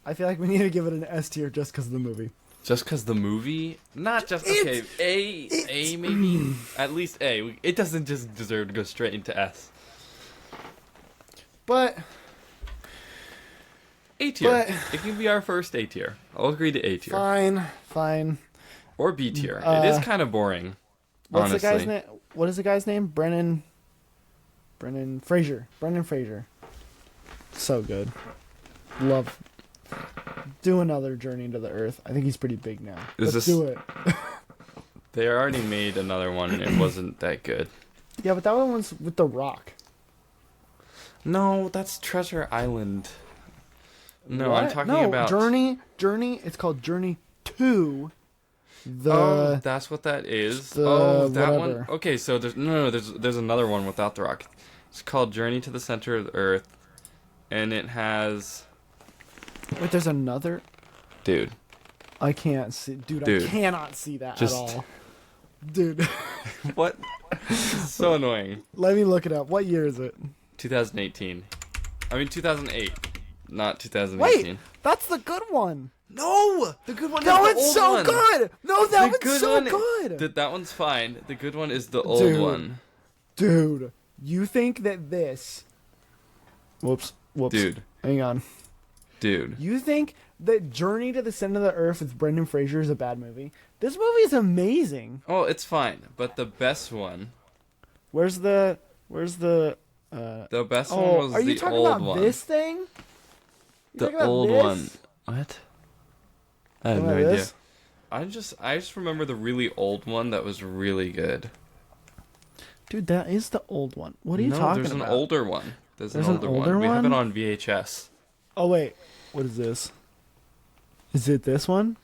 I feel like we need to give it an S tier just because of the movie. Just because the movie? Not just okay. A maybe at least A. It doesn't just deserve to go straight into S. But A tier. It can be our first A tier. I'll agree to A tier. Fine. Or B tier. It is kind of boring. What's honestly. the guy's name? What is the guy's name? Brendan Fraser. Brendan Fraser. So good. Love. Do another Journey to the Earth. I think he's pretty big now. Let's do it. They already made another one and it wasn't that good. Yeah, but that one was with The Rock. No, that's Treasure Island. No, What? I'm talking about Journey. It's called Journey to the. Oh, that's what that is. the Oh, that whatever. one. Okay, so there's another one without the rock. It's called Journey to the Center of the Earth, and it has. Wait, there's another. Dude. I can't see, dude. I cannot see that at all, dude. What? So annoying. Let me look it up. What year is it? 2018. I mean 2008, not 2018. Wait, that's the good one. No, the good one. No, is the it's old so one. good. No, that The one's good so one, good. That one's fine. The good one is the old Dude. one. Dude, you think that this... Whoops. Dude. Hang on. Dude. You think that Journey to the Center of the Earth with Brendan Fraser is a bad movie? This movie is amazing. Oh, it's fine, but the best one. Where's the The best one Oh, was are you the talking old about one. this thing? You The talking about old this? one. What? I have Talking no about idea. this? I just remember the really old one that was really good. Dude, that is the old one. What are you talking there's about? an older one. There's There's an an older older one. We have it one? on VHS. Oh wait, what is this? Is it this one?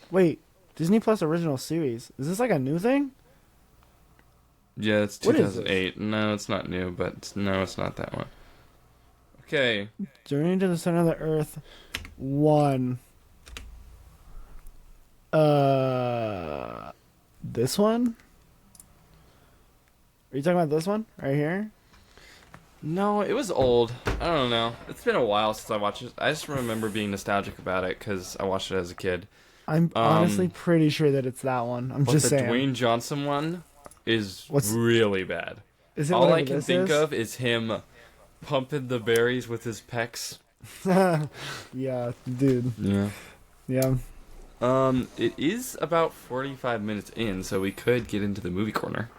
Wait, Disney Plus original series. Is this like a new thing? Yeah, it's What is 2008. No, it's not new, but no, it's not that one. Okay. Journey to the Center of the Earth 1. This one? Are you talking about this one right here? No, it was old. I don't know. It's been a while since I watched it. I just remember being nostalgic about it because I watched it as a kid. I'm honestly pretty sure that it's that one. I'm But just the saying. Dwayne Johnson one is What's- really bad. Is it All I whatever can this think is? of is him pumping the berries with his pecs. Yeah, dude. Yeah. Yeah. It is about 45 minutes in, so we could get into the movie corner.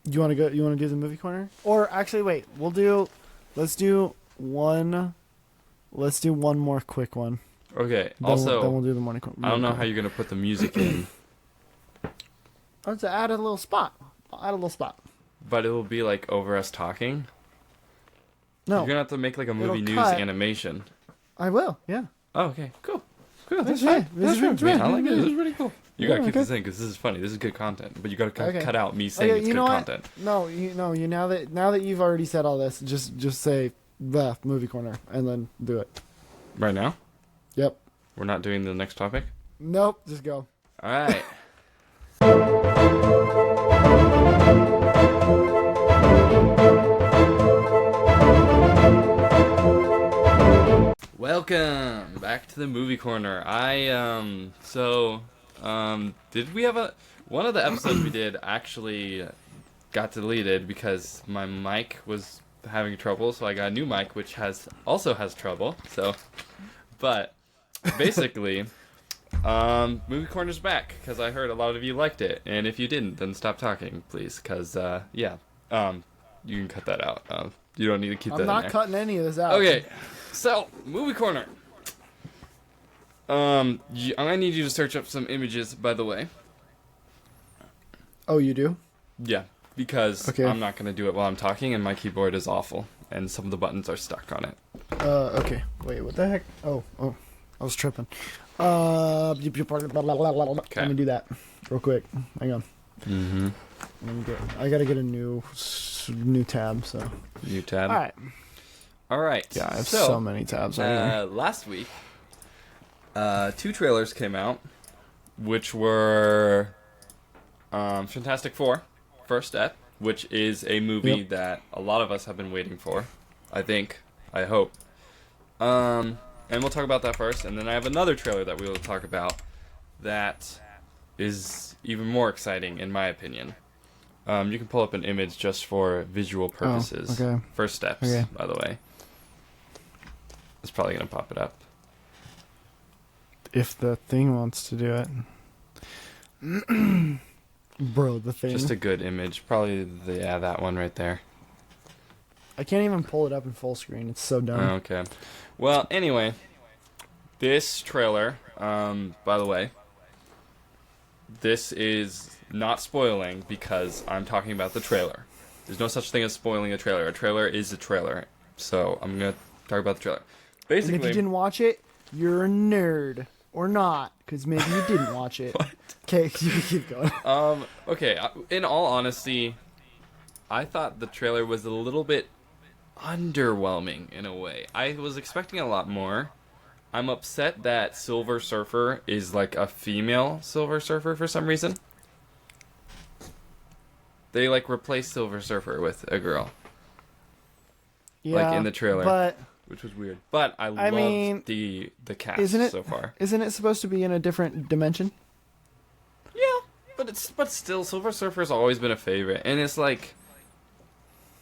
You want to go? You want to do the movie corner? Or actually, wait. Let's do one more quick one. Okay. Then we'll do the morning. I don't know how you're gonna put the music in, Let's add a little spot. I'll add a little spot. but it will be like over us talking. No, You're gonna have to make like a movie It'll news cut. animation. I will. Yeah. Oh, okay. Cool. That's Yeah, fine. this That's is fine. great. I like it. This is pretty cool. You Yeah, gotta keep okay. this in because this is funny. This is good content. But you gotta Okay. cut out me saying Okay, it's you good know content. what? No, you now that you've already said all this, just say the movie corner and then do it. Right now, Yep. we're not doing the next topic. Nope. Just go. All right. Welcome back to the movie corner. Did we have one of the episodes we did actually got deleted because my mic was having trouble, so I got a new mic which also has trouble. But basically, movie corner's back because I heard a lot of you liked it, and if you didn't, then stop talking, please, because you can cut that out. You don't need to keep that I'm in not there. cutting any of this out. Okay, so movie corner. I'm gonna need you to search up some images, by the way. Oh, you do? Yeah, because Okay. I'm not gonna do it while I'm talking, and my keyboard is awful, and some of the buttons are stuck on it. Okay. Wait, what the heck? Oh, I was tripping. Let me do that real quick. Hang on. Mm-hmm. I gotta get a new tab. So. New tab. All right. All right. Yeah, I have so many tabs right here. Last week, 2 trailers came out, which were Fantastic Four, First Step, which is a movie Yep. that a lot of us have been waiting for. I hope. And we'll talk about that first, and then I have another trailer that we will talk about that is even more exciting, in my opinion. You can pull up an image just for visual purposes. okay. First Steps, Okay. by the way. It's probably going to pop it up. If the thing wants to do it. Bro, the thing. Just a good image. Probably, that one right there. I can't even pull it up in full screen. It's so dumb. Okay. Well, anyway, this trailer, by the way, this is not spoiling because I'm talking about the trailer. There's no such thing as spoiling a trailer. A trailer is a trailer. So I'm going to talk about the trailer. And if you Basically, didn't watch it, you're a nerd. Or not, because maybe you didn't watch it. Okay, you can keep going. okay, in all honesty, I thought the trailer was a little bit underwhelming in a way. I was expecting a lot more. I'm upset that Silver Surfer is like a female Silver Surfer for some reason. They like replaced Silver Surfer with a girl. Yeah, like in the trailer, but which was weird. But I loved the cast so far. Isn't it supposed to be in a different dimension? Yeah, but still, Silver Surfer's always been a favorite, and it's like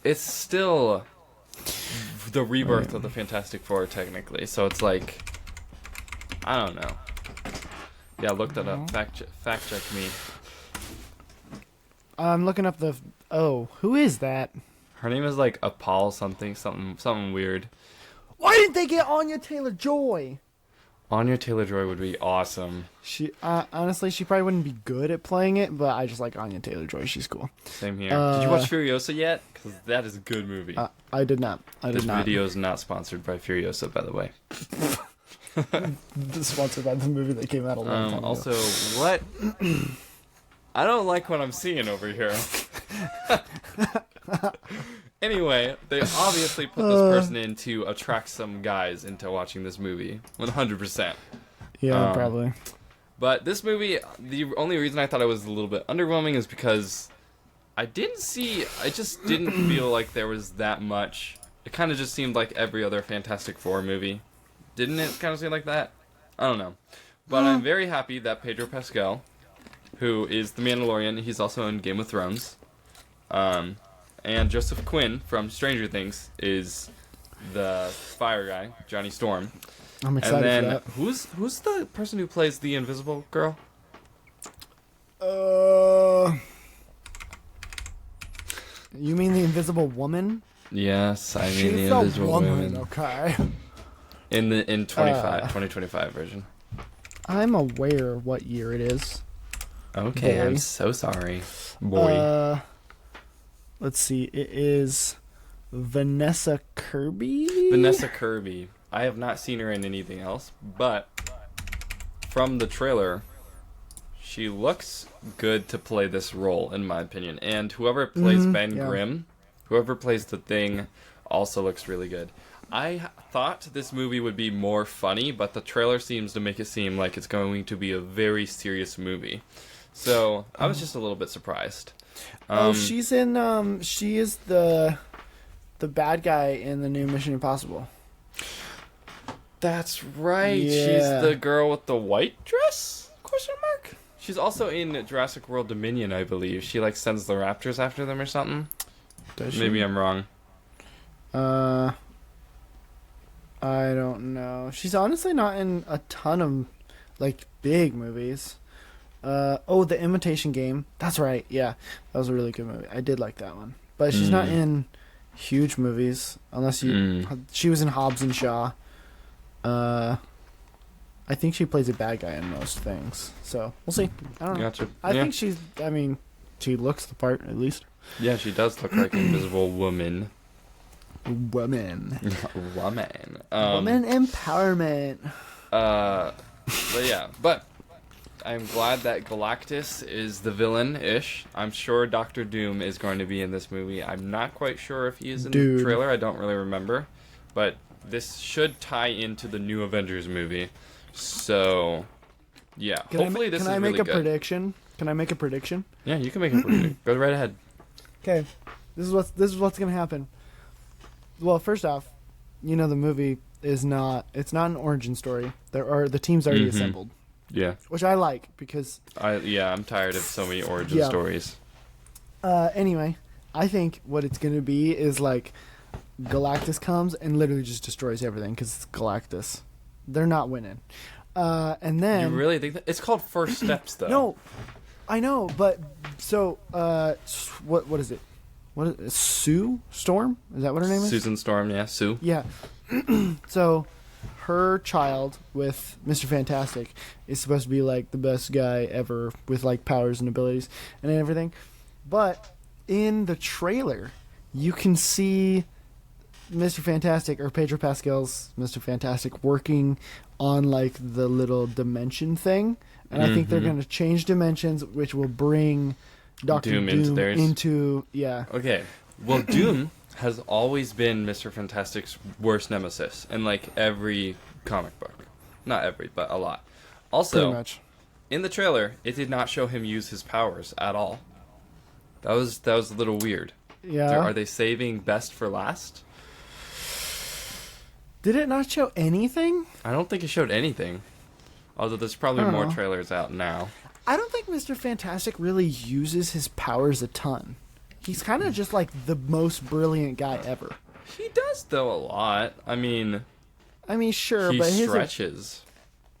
it's still the rebirth of the Fantastic Four technically. So it's like I don't know. Yeah, look that up. Fact check me. I'm looking up the. Oh, who is that? Her name is like Apal something weird. Why didn't they get Anya Taylor-Joy? Anya Taylor-Joy would be awesome. She honestly, she probably wouldn't be good at playing it, but I just like Anya Taylor-Joy. She's cool. Same here. Did you watch Furiosa yet? Because that is a good movie. I did not. This video is not sponsored by Furiosa, by the way. Sponsored by the movie that came out a long time ago. Also, what? I don't like what I'm seeing over here. Anyway, they obviously put this person in to attract some guys into watching this movie. 100%. Yeah, probably. But this movie, the only reason I thought it was a little bit underwhelming is because I just didn't feel like there was that much. It kind of just seemed like every other Fantastic Four movie. Didn't it kind of seem like that? I don't know. But I'm very happy that Pedro Pascal, who is the Mandalorian, he's also in Game of Thrones. And Joseph Quinn from Stranger Things is the fire guy, Johnny Storm. I'm excited and for that. Who's the person who plays the Invisible Girl? You mean the Invisible Woman? Yes, I mean She's the Invisible Woman. Okay. In 2025 version. I'm aware what year it is. Okay, Boy. I'm so sorry. Boy. Let's see. It is Vanessa Kirby? Vanessa Kirby. I have not seen her in anything else, but from the trailer, she looks good to play this role, in my opinion. And whoever plays Ben Grimm, whoever plays the Thing, also looks really good. I thought this movie would be more funny, but the trailer seems to make it seem like it's going to be a very serious movie. So I was just a little bit surprised. She's in. She is the bad guy in the new Mission Impossible. That's right. Yeah. She's the girl with the white dress? Question mark. She's also in Jurassic World Dominion, I believe. She like sends the raptors after them or something. Does she? Maybe I'm wrong. I don't know. She's honestly not in a ton of like big movies. The Imitation Game. That's right. Yeah, that was a really good movie. I did like that one. But she's not in huge movies unless you. She was in Hobbs and Shaw. I think she plays a bad guy in most things. So we'll see. I don't know. Gotcha. I think she's. I mean, she looks the part at least. Yeah, she does look like an Invisible Woman. Woman. Woman. Woman empowerment. But I'm glad that Galactus is the villain-ish. I'm sure Doctor Doom is going to be in this movie. I'm not quite sure if he is in the trailer. I don't really remember. But this should tie into the new Avengers movie. So, yeah. Hopefully this is really good. Can I make a prediction? Can I make a prediction? Yeah, you can make a prediction. Go right ahead. Okay. This is what's going to happen. Well, first off, the movie is not an origin story. The team's already assembled. Yeah. Which I like because I'm tired of so many origin stories. Anyway, I think what it's going to be is like Galactus comes and literally just destroys everything cuz it's Galactus. They're not winning. And then you really think that? It's called First Steps though. No. I know, but so what is it? What is it? Sue Storm? Is that what her name is? Susan Storm, yeah, Sue. Yeah. So her child with Mr. Fantastic is supposed to be like the best guy ever with like powers and abilities and everything. But in the trailer, you can see Mr. Fantastic or Pedro Pascal's Mr. Fantastic working on like the little dimension thing. And I think they're going to change dimensions, which will bring Dr. Doom into Okay. Well, Doom has always been Mr. Fantastic's worst nemesis in like every comic book. Not every, but a lot. Also, pretty much. In the trailer, it did not show him use his powers at all. That was a little weird. Yeah. Are they saving best for last? Did it not show anything? I don't think it showed anything. Although there's probably more trailers out now. I don't think Mr. Fantastic really uses his powers a ton. He's kind of just like the most brilliant guy ever. He does, though, a lot. I mean, sure, he but stretches.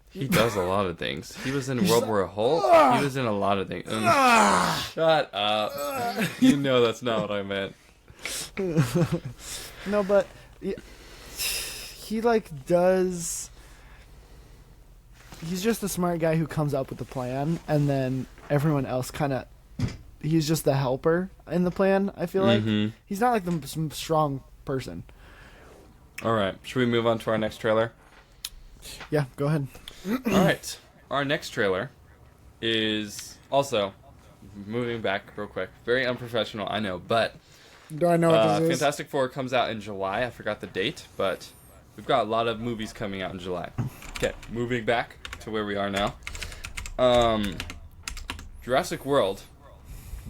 He does a lot of things. He was in World War Hulk. He was in a lot of things. Shut up. You know that's not what I meant. No, but he like does. He's just the smart guy who comes up with the plan, and then everyone else kind of. He's just the helper in the plan. I feel like he's not like the strong person. All right, should we move on to our next trailer? Yeah, go ahead. All right, our next trailer is also moving back real quick. Very unprofessional, I know, but Do I know what this is? Fantastic Four comes out in July. I forgot the date, but we've got a lot of movies coming out in July. Okay, moving back to where we are now. Jurassic World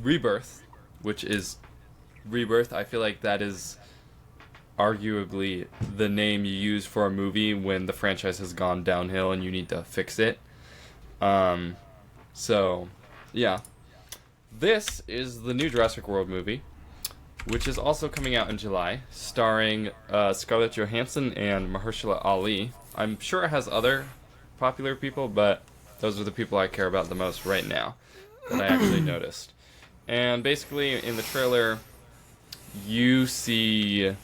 Rebirth, which is Rebirth. I feel like that is arguably the name you use for a movie when the franchise has gone downhill and you need to fix it. So, yeah. This is the new Jurassic World movie, which is also coming out in July, starring Scarlett Johansson and Mahershala Ali. I'm sure it has other popular people, but those are the people I care about the most right now that I actually noticed. And basically, in the trailer, you see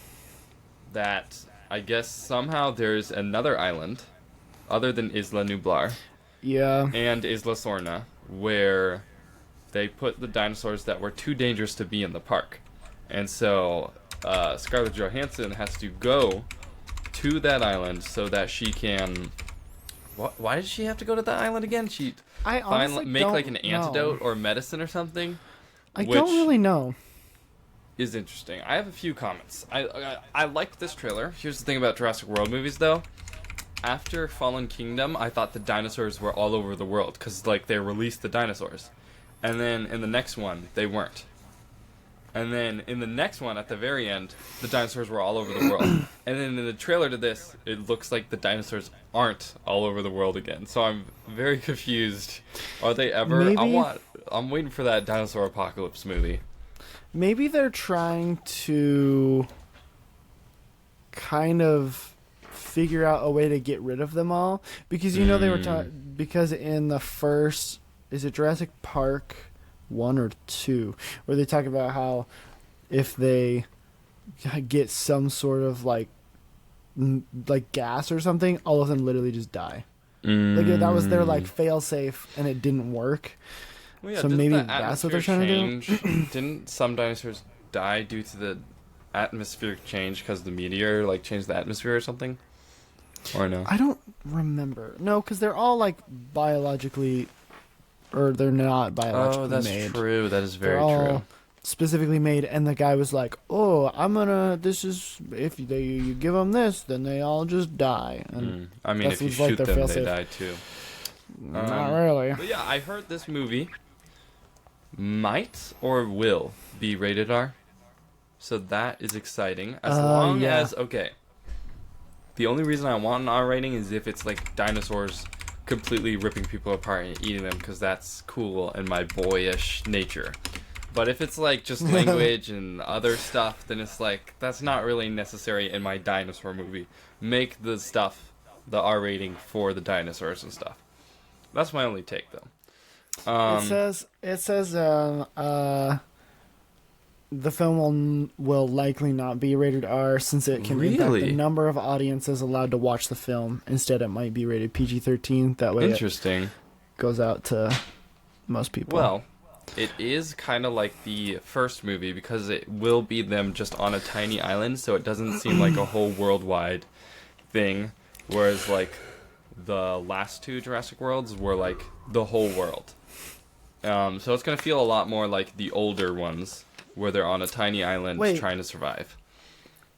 that, I guess, somehow there's another island, other than Isla Nublar, and Isla Sorna, where they put the dinosaurs that were too dangerous to be in the park. And so, Scarlett Johansson has to go to that island so that she can... Why did she have to go to that island again? I honestly make don't like an antidote know. or medicine or something? I don't really know. Is interesting. I have a few comments. I liked this trailer. Here's the thing about Jurassic World movies, though. After Fallen Kingdom, I thought the dinosaurs were all over the world because like they released the dinosaurs, and then in the next one they weren't, and then in the next one at the very end the dinosaurs were all over the world, and then in the trailer to this it looks like the dinosaurs aren't all over the world again. So I'm very confused. Are they ever? Maybe... I'm waiting for that dinosaur apocalypse movie. Maybe they're trying to kind of figure out a way to get rid of them all, because you know they were because in the first, is it Jurassic Park 1 or 2, where they talk about how if they get some sort of like gas or something, all of them literally just die. Like that was their like fail safe, and it didn't work. Well, yeah, so maybe that's what they're trying to do. Didn't some dinosaurs die due to the atmospheric change because the meteor like changed the atmosphere or something? Or no? I don't remember. No, because they're all like biologically, or they're not biologically made. Oh, that's true. That is They're very all true. Specifically made, and the guy was like, "Oh, if you give them this, then they all just die." And I mean, if you shoot them, they die too. Not really. But yeah, I heard this movie might or will be rated R, so that is exciting. As long as the only reason I want an R rating is if it's like dinosaurs completely ripping people apart and eating them, because that's cool in my boyish nature. But if it's like just language and other stuff, then it's like that's not really necessary in my dinosaur movie. Make the R rating for the dinosaurs and stuff. That's my only take, though. It says the film will likely not be rated R since it can impact the number of audiences allowed to watch the film. Instead, it might be rated PG-13. That way, it goes out to most people. Well, it is kind of like the first movie because it will be them just on a tiny island, so it doesn't seem like a whole worldwide thing. Whereas, like, the last two Jurassic Worlds were like the whole world. So it's going to feel a lot more like the older ones where they're on a tiny island trying to survive.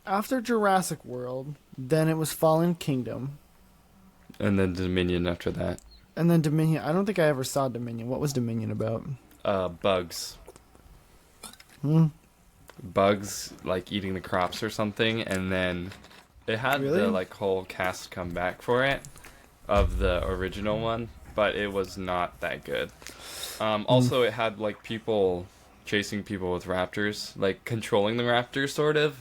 After Jurassic World, then it was Fallen Kingdom. And then Dominion after that. And then Dominion. I don't think I ever saw Dominion. What was Dominion about? Bugs. bugs like eating the crops or something, and then it had Really? the like whole cast come back for it of the original one, but it was not that good. Also, it had like people chasing people with raptors, like controlling the raptors sort of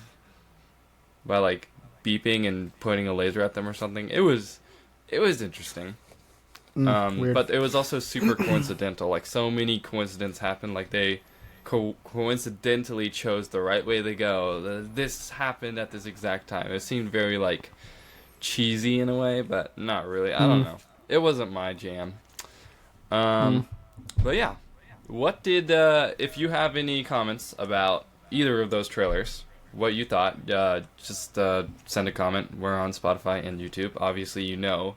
by like beeping and pointing a laser at them or something. It was interesting. Weird. But it was also super coincidental. Like so many coincidences happened. Like they coincidentally chose the right way to go. This happened at this exact time. It seemed very like cheesy in a way, but not really. I don't know. It wasn't my jam. But yeah, what did if you have any comments about either of those trailers, what you thought, just send a comment. We're on Spotify and YouTube. Obviously, you know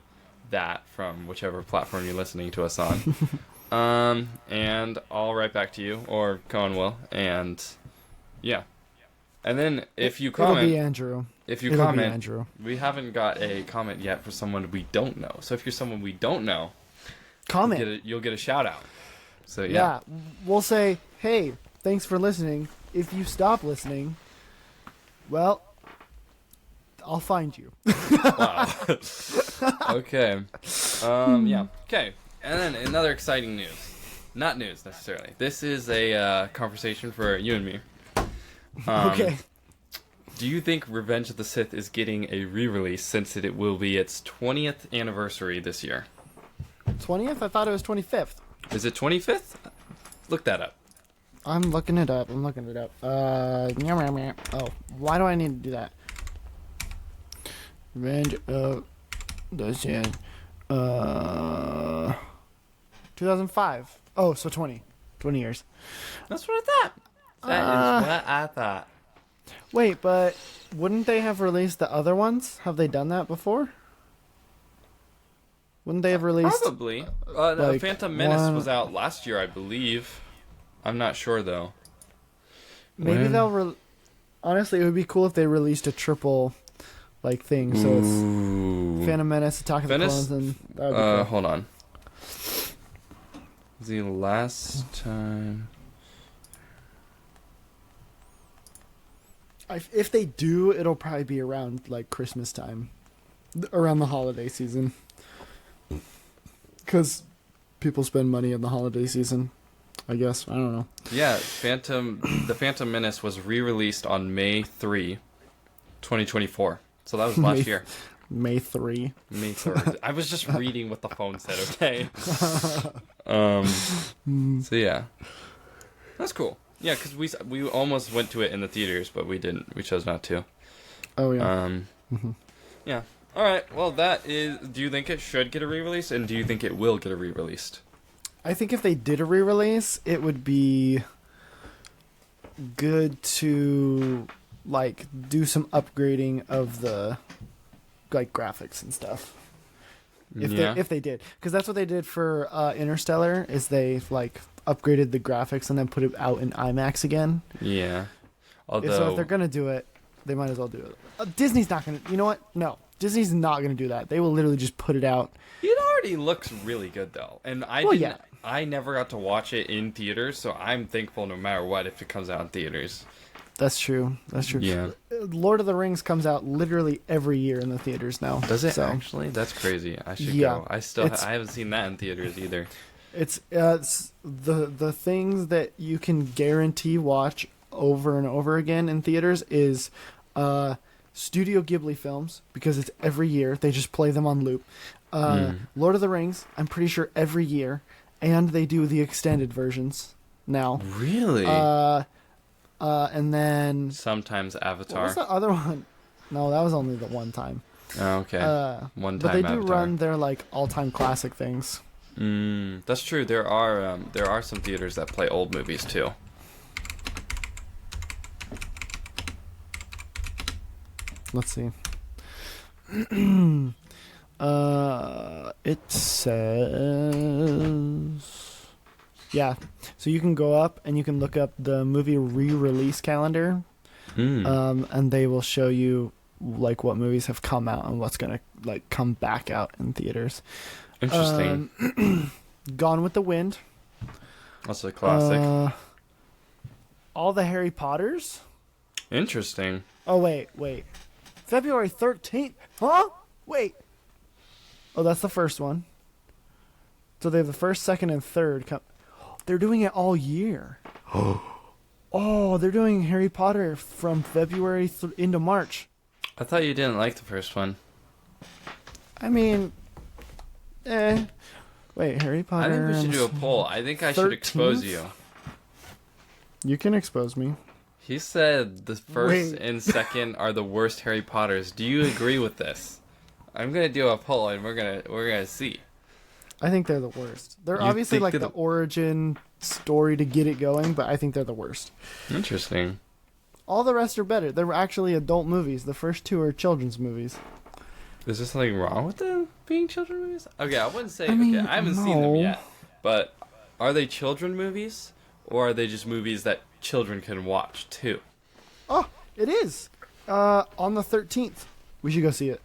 that from whichever platform you're listening to us on. And I'll write back to you, or Cohen will, and yeah. And then if you comment, it'll be Andrew. If you It'll comment, be Andrew. We haven't got a comment yet for someone we don't know. So if you're someone we don't know, Comment. you'll get a shout out. So Yeah, we'll say, hey, thanks for listening. If you stop listening, well, I'll find you. Wow. Okay. Yeah. Okay. And then another exciting news. Not news necessarily. This is a conversation for you and me. Okay. Do you think Revenge of the Sith is getting a re-release since it will be its 20th anniversary this year? 20th? I thought it was 25th. Is it 25th? Look that up. I'm looking it up. Oh, why do I need to do that? Revenge of the Sith. 2005. Oh, so 20. 20 years. That's what I thought. That is what I thought. Wait, but wouldn't they have released the other ones? Have they done that before? Wouldn't they have released... Probably. like, Phantom Menace one- was out last year, I believe. I'm not sure, though. Maybe When? they'll... Honestly, it would be cool if they released a triple, like, thing. So it's Ooh. Phantom Menace, Attack of the Menace? Clones, and... That would be cool. Hold on. The last time... If they do, it'll probably be around, like, Christmas time. Around the holiday season. Because people spend money in the holiday season, I guess. I don't know. Yeah, the Phantom Menace was re-released on May 3, 2024. So that was last year. May 3. May 3rd. I was just reading what the phone said, okay? So yeah. That's cool. Yeah, because we almost went to it in the theaters, but we didn't. We chose not to. Oh, yeah. Yeah. All right. Well, that is... Do you think it should get a re-release, and do you think it will get a re-released? I think if they did a re-release, it would be good to, like, do some upgrading of the, like, graphics and stuff. If they did. Because that's what they did for Interstellar, is they, like, upgraded the graphics and then put it out in IMAX again. Yeah. Although... So if they're going to do it, they might as well do it. Disney's not going to... You know what? No. Disney's not going to do that. They will literally just put it out. It already looks really good, though. And I never got to watch it in theaters, so I'm thankful no matter what if it comes out in theaters. That's true. Yeah. Lord of the Rings comes out literally every year in the theaters now. Does it so, actually? That's crazy. I should Yeah. go. I haven't seen that in theaters either. It's the things that you can guarantee watch over and over again in theaters is Studio Ghibli films, because it's every year. They just play them on loop. Lord of the Rings, I'm pretty sure every year. And they do the extended versions now. Really? And then... Sometimes Avatar. What was the other one? No, that was only the one time. Oh, okay. One time But they do Avatar. run their, like, all-time classic things. That's true. There are some theaters that play old movies, too. Let's see. It says... Yeah. So you can go up and you can look up the movie re-release calendar. And they will show you, like, what movies have come out and what's going to, like, come back out in theaters. Interesting. Gone with the Wind. That's a classic. all the Harry Potters. Interesting. Oh, wait. February 13th. Huh? Wait. Oh, that's the first one. So they have the first, second, and third. They're doing it all year. Oh, they're doing Harry Potter from February into March. I thought you didn't like the first one. I mean, Wait, Harry Potter. I think we should do a poll. I think I should expose you. You can expose me. He said the first and second are the worst Harry Potters. Do you agree with this? I'm gonna do a poll and we're gonna see. I think they're the worst. They're obviously like the origin story to get it going, but I think they're the worst. Interesting. All the rest are better. They're actually adult movies. The first two are children's movies. Is there something wrong with them being children movies? Okay, I wouldn't say. I haven't no. seen them yet. But are they children movies, or are they just movies that children can watch too? Oh, it is. On the 13th, we should go see it.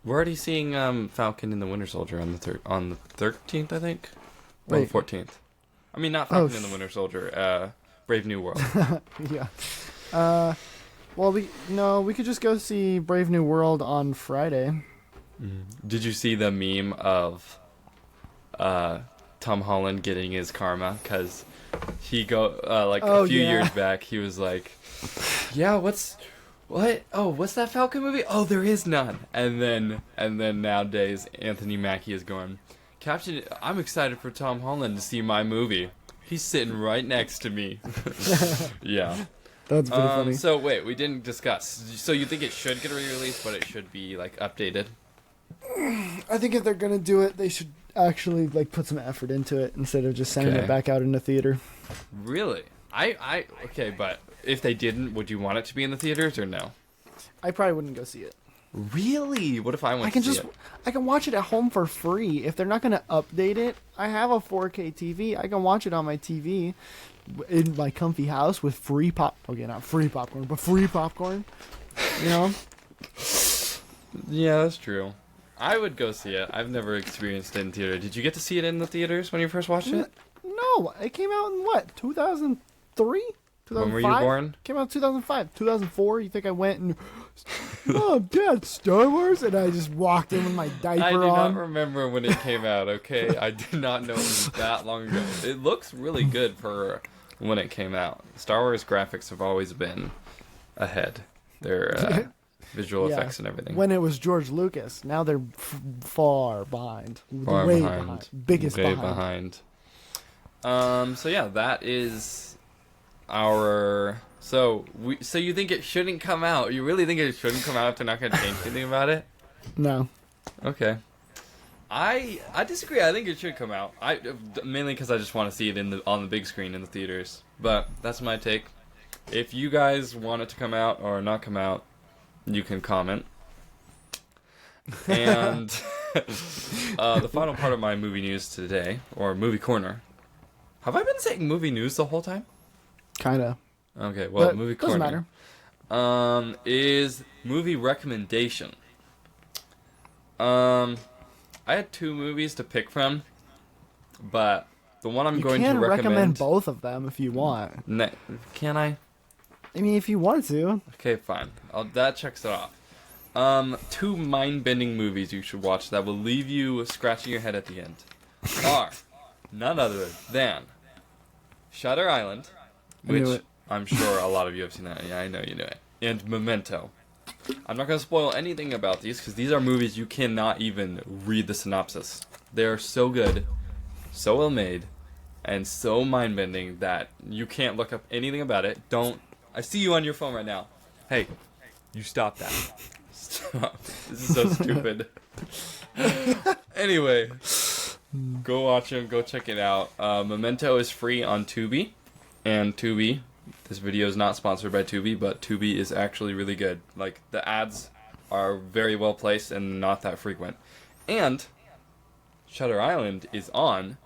We're already seeing Falcon and the Winter Soldier on the 13th, I think. Or Wait. the 14th. I mean, not Falcon and the Winter Soldier. Brave New World. Yeah. Well, we could just go see Brave New World on Friday. Did you see the meme of Tom Holland getting his karma? Because he a few years back, he was like, yeah, what's that Falcon movie? Oh, there is none. And then nowadays, Anthony Mackie is going, Captain, I'm excited for Tom Holland to see my movie. He's sitting right next to me. Yeah. That's pretty funny. So wait, we didn't discuss. So you think it should get re-released, but it should be like updated? I think if they're gonna do it, they should actually like put some effort into it instead of just sending it back out in the theater. Really? Okay, but if they didn't, would you want it to be in the theaters or no? I probably wouldn't go see it. Really? What if I went to see it? I can watch it at home for free. If they're not gonna update it, I have a 4K TV. I can watch it on my TV in my comfy house with free okay, not free popcorn, but free popcorn. You know? Yeah, that's true. I would go see it. I've never experienced it in theater. Did you get to see it in the theaters when you first watched it? No, it came out in what? 2003? 2005? When were you born? Came out in 2005. 2004, you think I went and, Mom, Dad, Star Wars? And I just walked in with my diaper on. I do not remember when it came out, okay? I did not know it was that long ago. It looks really good for when it came out. Star Wars graphics have always been ahead. Their visual effects and everything. When it was George Lucas, now they're far behind. Way behind. Biggest way behind. So yeah, that is our. So you think it shouldn't come out? You really think it shouldn't come out if they're not going to change anything about it? No. Okay. I disagree. I think it should come out. Mainly because I just want to see it on the big screen in the theaters. But that's my take. If you guys want it to come out or not come out, you can comment. And the final part of my movie news today, or movie corner. Have I been saying movie news the whole time? Kinda. Okay, well, but movie corner. Doesn't matter. Is movie recommendation. I had two movies to pick from, but the one I'm going to recommend... You can recommend both of them if you want. Can I? I mean, if you want to. Okay, fine. That checks it off. Two mind-bending movies you should watch that will leave you scratching your head at the end are none other than Shutter Island, which I'm sure a lot of you have seen that. Yeah, I know you knew it. And Memento. I'm not going to spoil anything about these because these are movies you cannot even read the synopsis. They are so good, so well made, and so mind-bending that you can't look up anything about it. I see you on your phone right now. Hey, you stop that. Stop. This is so stupid. Anyway, go watch them. Go check it out. Memento is free on Tubi. And Tubi, this video is not sponsored by Tubi, but Tubi is actually really good. Like, the ads are very well placed and not that frequent. And Shutter Island is on...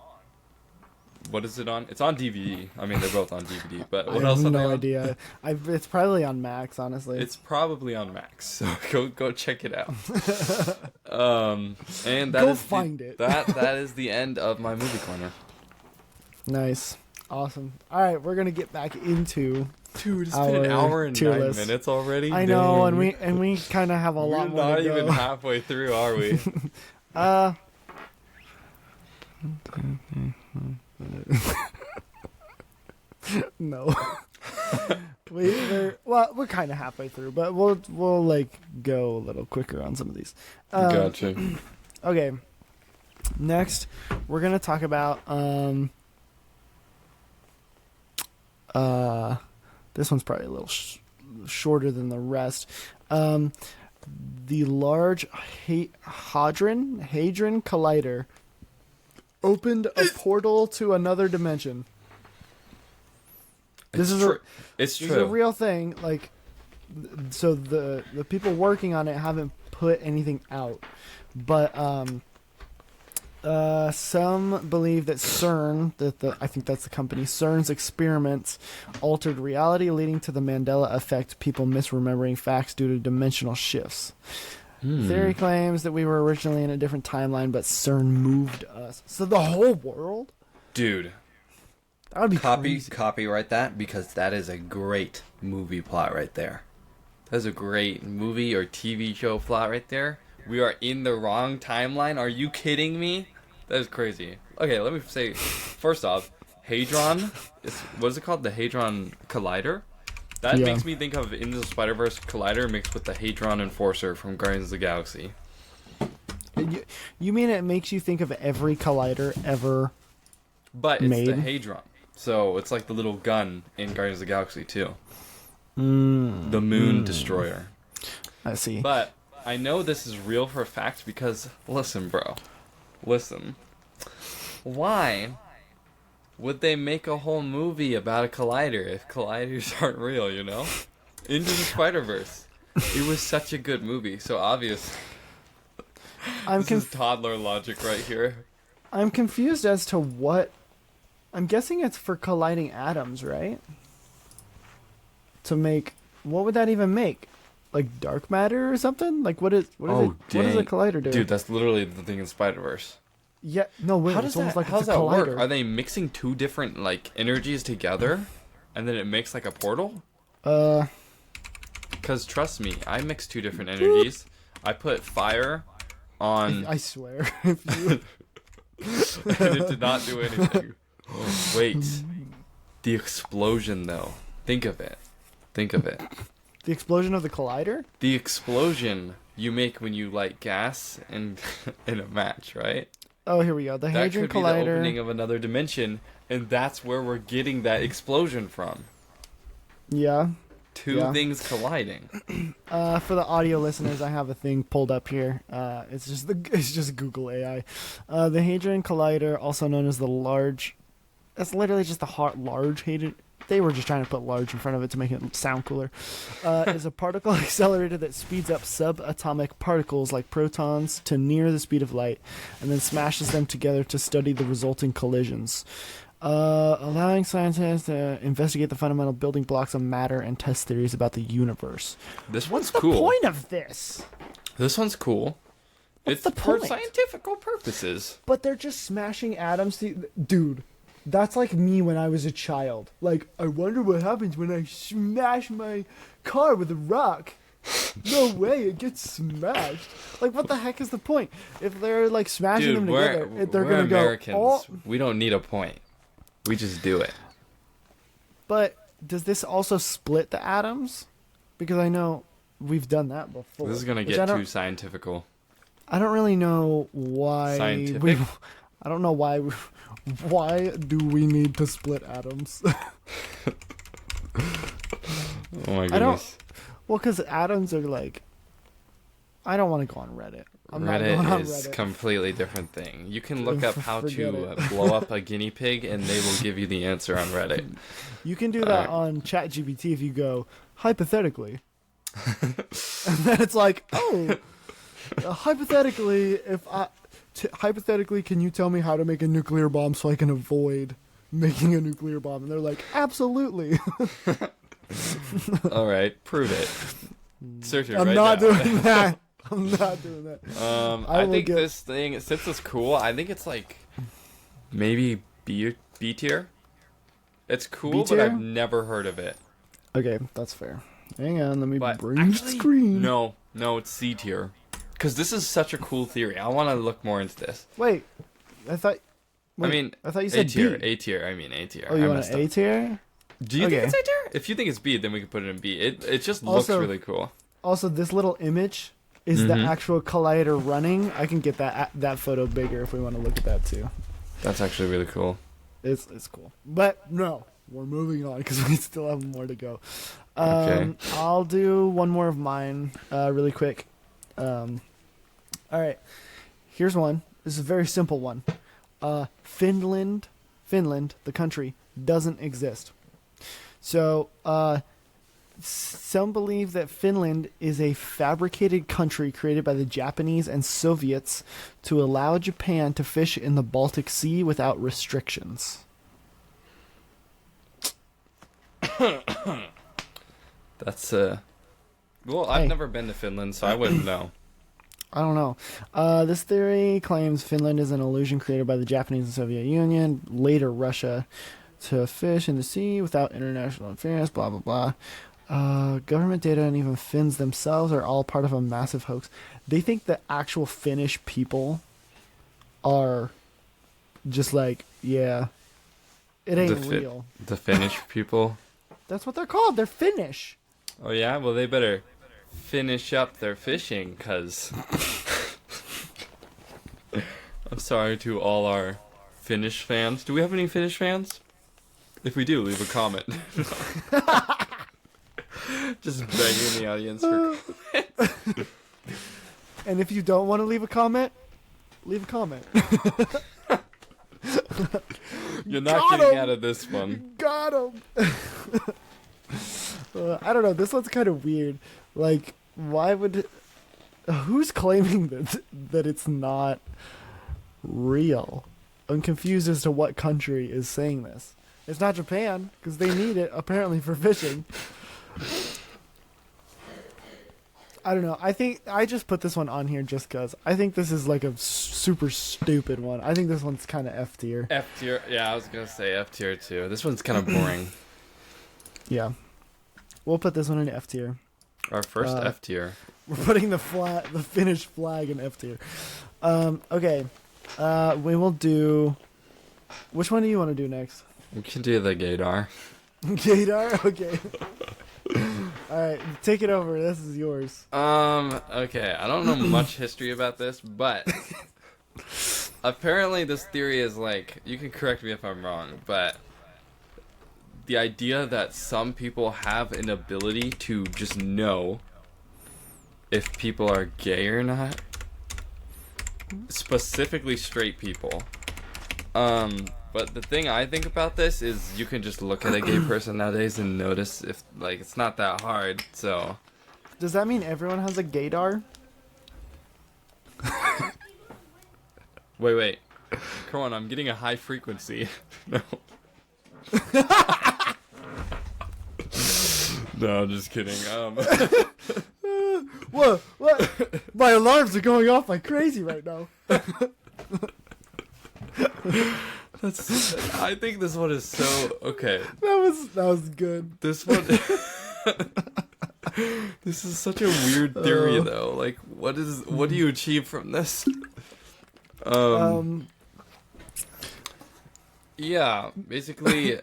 What is it on? It's on DVD. I mean, they're both on DVD. But what else are they on? I have no idea. It's probably on Max, honestly. It's probably on Max. So go check it out. And that go is find it. That is the end of my movie corner. Nice. Awesome. All right, we're gonna get back into. Dude, it's been an hour and 9 minutes already. I know, and we kind of have a lot more to go. We're not even halfway through, are we? No. We're kind of halfway through, but we'll like go a little quicker on some of these. Gotcha. Okay. Next, we're gonna talk about this one's probably a little shorter than the rest. The Large Hadron Collider opened a portal to another dimension. This is a real thing. Like, so the people working on it haven't put anything out, but some believe that CERN, I think that's the company, CERN's experiments altered reality, leading to the Mandela effect, people misremembering facts due to dimensional shifts. Theory claims that we were originally in a different timeline, but CERN moved us. So the whole world? Dude. That would be crazy. Copyright that, because that is a great movie plot right there. That's a great movie or TV show plot right there. We are in the wrong timeline. Are you kidding me? That is crazy. Okay, let me say, first off, Hadron, what is it called? The Hadron Collider? That makes me think of Into the Spider-Verse Collider mixed with the Hadron Enforcer from Guardians of the Galaxy. You mean it makes you think of every collider ever But it's made? the Hadron. So it's like the little gun in Guardians of the Galaxy too. The Moon Destroyer. I see. But I know this is real for a fact because, listen, bro. Listen. Why would they make a whole movie about a collider if colliders aren't real, you know? Into the Spider-Verse. It was such a good movie, so obvious. This is toddler logic right here. I'm confused as to what... I'm guessing it's for colliding atoms, right? To make... What would that even make? Like dark matter or something? Like what does a collider do? Dude, that's literally the thing in Spider-Verse. Yeah, no, wait, How does that work? Are they mixing two different like energies together and then it makes like a portal? Cuz trust me, I mix two different energies. I put fire on I swear. If you... and it did not do anything. Wait. The explosion though. Think of it. The explosion of the collider? The explosion you make when you light gas in a match, right? Oh, here we go. The Hadron Collider. That could Collider. be the opening of another dimension, and that's where we're getting that explosion from. Yeah. Two things colliding. For the audio listeners, I have a thing pulled up here. It's just Google AI. The Hadron Collider, also known as the Large. That's literally just the Large Hadron. They were just trying to put large in front of it to make it sound cooler. Is a particle accelerator that speeds up subatomic particles like protons to near the speed of light, and then smashes them together to study the resulting collisions. Allowing scientists to investigate the fundamental building blocks of matter and test theories about the universe. This one's cool. What's the point of this? This one's cool. What's it's for scientific purposes. But they're just smashing atoms. Dude, that's like me when I was a child. Like, I wonder what happens when I smash my car with a rock. No way, it gets smashed. Like, what the heck is the point? If they're like smashing them together, they're gonna Americans. Go. We don't need a point. We just do it. But does this also split the atoms? Because I know we've done that before. This is gonna get too scientifical. I don't really know why. Scientific? I don't know why. Why do we need to split atoms? Oh my goodness. Well, because atoms are like... I don't want to go on Reddit. Reddit is a completely different thing. You can look up how to blow up a guinea pig, and they will give you the answer on Reddit. You can do that on ChatGPT if you go, hypothetically. And then it's like, hypothetically, hypothetically, can you tell me how to make a nuclear bomb so I can avoid making a nuclear bomb? And they're like, absolutely. All right, prove it. Search it I'm not doing that. I'm not doing that. I think this thing, since it's cool, I think it's like maybe B tier. It's cool, B but tier? I've never heard of it. Okay, that's fair. Hang on, let me But bring the actually, screen. No, it's C tier. Because this is such a cool theory. I want to look more into this. Wait, I thought you said A tier. B. A tier. I mean A tier. Oh, you want an A tier? Do you think Okay. it's A tier? If you think it's B, then we can put it in B. It just looks Also- really cool. Also, this little image is the actual collider running. I can get that photo bigger if we want to look at that too. That's actually really cool. It's cool. But no, we're moving on because we still have more to go. Okay. I'll do one more of mine really quick. All right. Here's one. This is a very simple one. Finland, the country, doesn't exist. So, some believe that Finland is a fabricated country created by the Japanese and Soviets to allow Japan to fish in the Baltic Sea without restrictions. That's well, I've Hey. never been to Finland, so I wouldn't know. I don't know. This theory claims Finland is an illusion created by the Japanese and Soviet Union, later Russia, to fish in the sea without international interference, blah, blah, blah. Government data and even Finns themselves are all part of a massive hoax. They think the actual Finnish people are just like, yeah, it ain't real. The Finnish people. That's what they're called. They're Finnish. Oh yeah, well they better finish up their fishing, cause I'm sorry to all our Finnish fans. Do we have any Finnish fans? If we do, leave a comment. Just begging the audience for comments. And if you don't want to leave a comment, leave a comment. You're not Got getting him. out of this one. Got him. I don't know. This one's kind of weird. Like, why would? Who's claiming that it's not real? I'm confused as to what country is saying this. It's not Japan because they need it apparently for fishing. I don't know. I think I just put this one on here just because I think this is like a super stupid one. I think this one's kind of F tier. F tier. Yeah, I was gonna say F tier too. This one's kind of boring. Yeah, we'll put this one in F tier. Our first F tier. We're putting the Finnish flag in F tier. Okay. We will do. Which one do you want to do next? We can do the gaydar. Gaydar? Okay. Alright, take it over. This is yours. Okay, I don't know much history about this, but apparently this theory is like, you can correct me if I'm wrong, but the idea that some people have an ability to just know if people are gay or not, specifically straight people. But the thing I think about this is you can just look at a gay person nowadays and notice if, like, it's not that hard, so. Does that mean everyone has a gaydar? Wait. Come on, I'm getting a high frequency. No. No, I'm just kidding. Whoa, what? My alarms are going off like crazy right now. I think this one is so okay. That was good. This one. This is such a weird theory, though. Like, what do you achieve from this? Yeah, basically,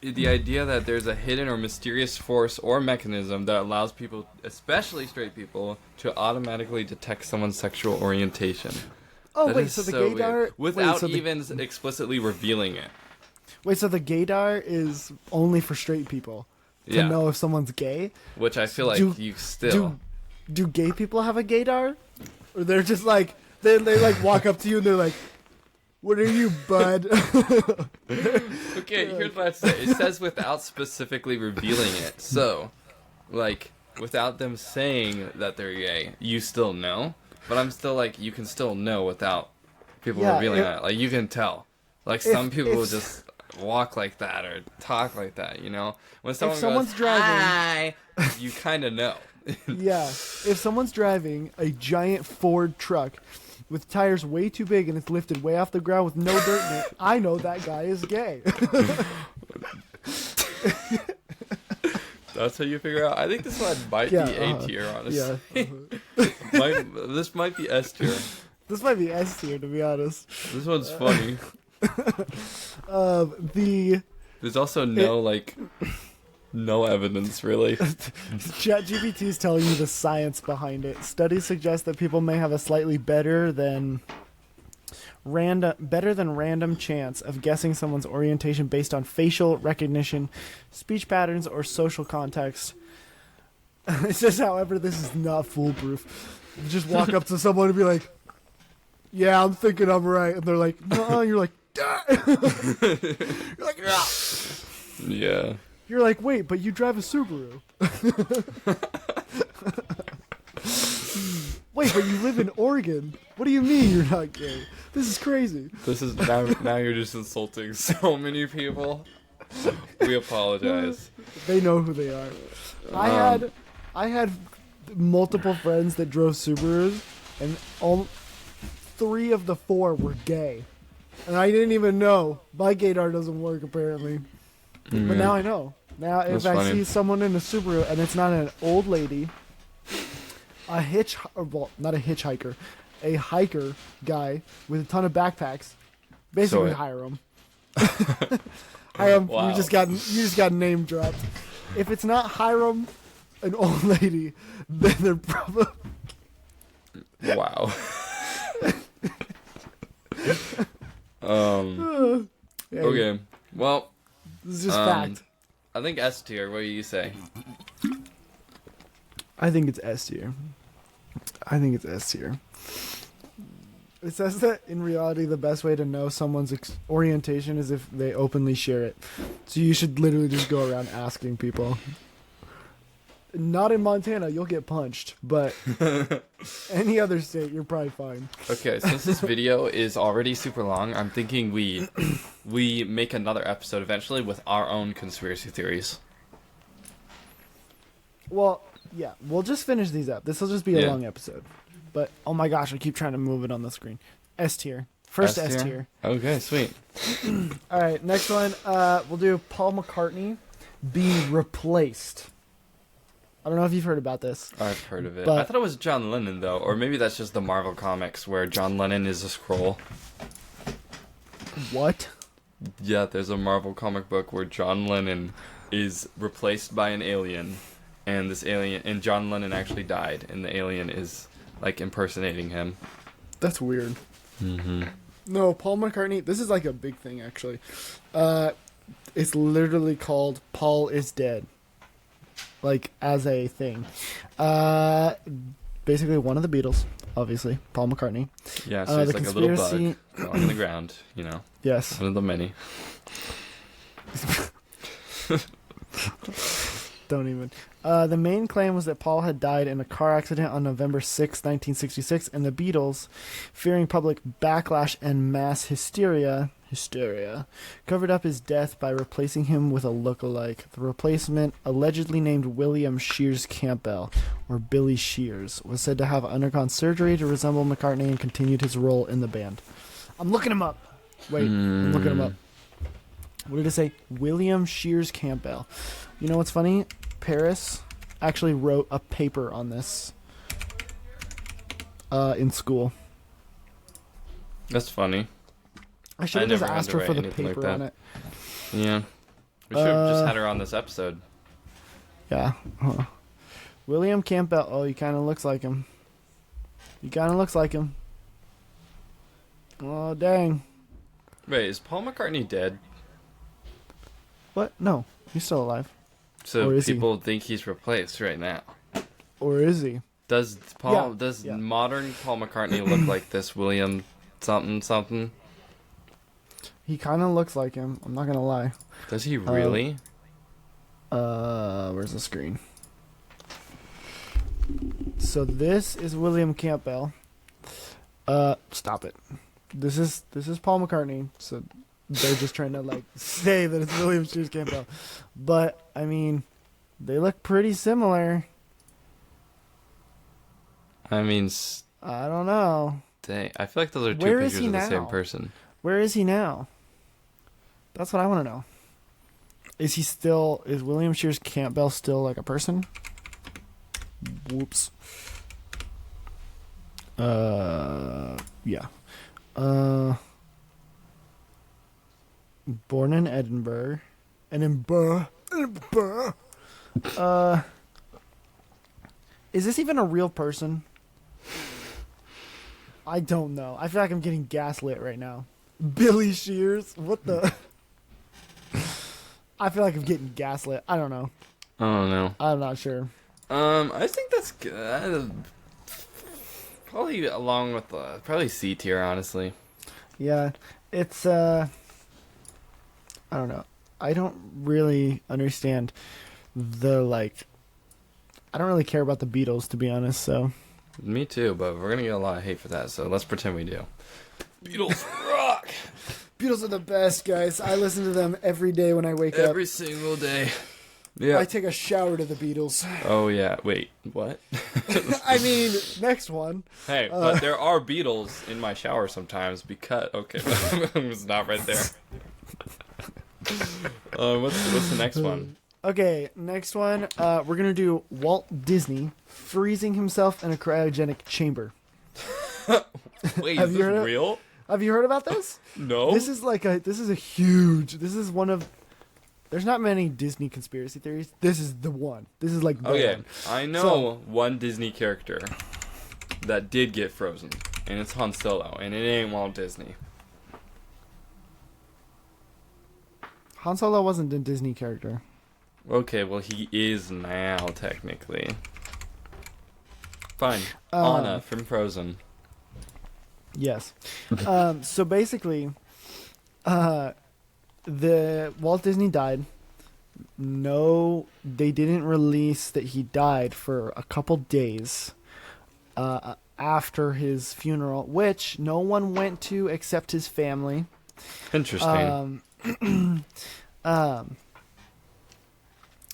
the idea that there's a hidden or mysterious force or mechanism that allows people, especially straight people, to automatically detect someone's sexual orientation. Oh, That wait, is so the weird. gaydar... Without even explicitly revealing it. Wait, so the gaydar is only for straight people to Yeah. know if someone's gay? Which I feel like Do- you still... Do gay people have a gaydar? Or they're just like... They like walk up to you and they're like, "What are you, bud?" Okay, here's what I say. It says without specifically revealing it. So, like, without them saying that they're gay, you still know. But I'm still like, you can still know without people Yeah, revealing if- that. Like, you can tell. Like, if- some people will if- just walk like that or talk like that, you know? When someone someone's goes, driving- "Hi," you kind of know. Yeah. If someone's driving a giant Ford truck with tires way too big and it's lifted way off the ground with no dirt in it, I know that guy is gay. That's how you figure out. I think this one might be A tier, honestly. Yeah. This might be S tier. This might be S tier, to be honest. This one's funny. There's also no evidence, really. ChatGPT is telling you the science behind it. Studies suggest that people may have a slightly better than random chance of guessing someone's orientation based on facial recognition, speech patterns, or social context. It says, however, this is not foolproof. You just walk up to someone and be like, "Yeah, I'm thinking I'm right," and they're like, "No," you're like, you're like, "Ah." Yeah. You're like, "Wait, but you drive a Subaru." Wait, but you live in Oregon. What do you mean you're not gay? This is crazy. This is now you're just insulting so many people. We apologize. They know who they are. I had multiple friends that drove Subarus, and all 3 of the 4 were gay, and I didn't even know. My gaydar doesn't work apparently, but now I know. Now if I see someone in a Subaru and it's not an old lady, not a hitchhiker, a hiker guy with a ton of backpacks, basically hire him. Hire him. Wow. You just got name dropped. If it's not Hiram, an old lady, then they're probably. Wow. Hey, okay. Well, this is just fact. I think S tier. What do you say? I think it's S tier. It says that in reality, the best way to know someone's orientation is if they openly share it. So you should literally just go around asking people. Not in Montana, you'll get punched, but any other state, you're probably fine. Okay, since this video is already super long, I'm thinking we make another episode eventually with our own conspiracy theories. Well, yeah, we'll just finish these up. This will just be a long episode. But, oh my gosh, I keep trying to move it on the screen. S tier. First S tier. Okay, sweet. All right, next one. We'll do Paul McCartney being replaced. I don't know if you've heard about this. I've heard of it. I thought it was John Lennon, though. Or maybe that's just the Marvel Comics where John Lennon is a Skrull. What? Yeah, there's a Marvel comic book where John Lennon is replaced by an alien. And this alien... And John Lennon actually died. And the alien is, like, impersonating him. That's weird. Mm-hmm. No, Paul McCartney... This is, like, a big thing, actually. It's literally called Paul is Dead. Like, as a thing. Basically one of the Beatles, obviously. Paul McCartney. Yeah, so he's like a little bug on the ground, you know. Yes. One of the many. Don't even. The main claim was that Paul had died in a car accident on November 6, 1966, and the Beatles, fearing public backlash and mass hysteria, covered up his death by replacing him with a look-alike. The replacement, allegedly named William Shears Campbell, or Billy Shears, was said to have undergone surgery to resemble McCartney and continued his role in the band. I'm looking him up. Wait, I'm looking him up. What did it say? William Shears Campbell. You know what's funny? Paris actually wrote a paper on this in school. That's funny. I should have just asked her for the paper on it. Yeah. We should have just had her on this episode. Yeah. Huh. William Campbell. Oh, he kind of looks like him. Oh, dang. Wait, is Paul McCartney dead? What? No. He's still alive. So people think he's replaced right now. Or is he? Does modern Paul McCartney look like this William something? He kind of looks like him. I'm not going to lie. Does he really? Where's the screen? So this is William Campbell. Stop it. This is Paul McCartney. So they're just trying to like say that it's William Shears Campbell. But I mean, they look pretty similar. I mean, I don't know. Dang, I feel like those are two pictures of the same person. Where is he now? That's what I want to know. Is William Shears Campbell still like a person? Whoops. Yeah. Born in Edinburgh. Edinburgh. Is this even a real person? I don't know. I feel like I'm getting gaslit right now. Billy Shears? What the? I feel like I'm getting gaslit. I don't know. I don't know. I'm not sure. I think that's good. Probably along with probably C tier, honestly. Yeah, it's I don't know. I don't really understand I don't really care about the Beatles, to be honest. So. Me too, but we're gonna get a lot of hate for that. So let's pretend we do. Beatles rock. Beatles are the best, guys. I listen to them every day when I wake up. Every single day. Yeah. I take a shower to the Beatles. Oh yeah. Wait. What? I mean, next one. Hey, but there are Beatles in my shower sometimes because. Okay, it's not right there. What's the next one? Okay, next one. We're gonna do Walt Disney freezing himself in a cryogenic chamber. Wait, is this real? Have you heard about this? No. This is one of. There's not many Disney conspiracy theories. This is the one. This is like the one. I know one Disney character that did get frozen, and it's Han Solo, and it ain't Walt Disney. Han Solo wasn't a Disney character. Okay, well he is now technically. Fine, Anna from Frozen. Yes. So basically, the Walt Disney died. No, they didn't release that he died for a couple days after his funeral, which no one went to except his family. Interesting.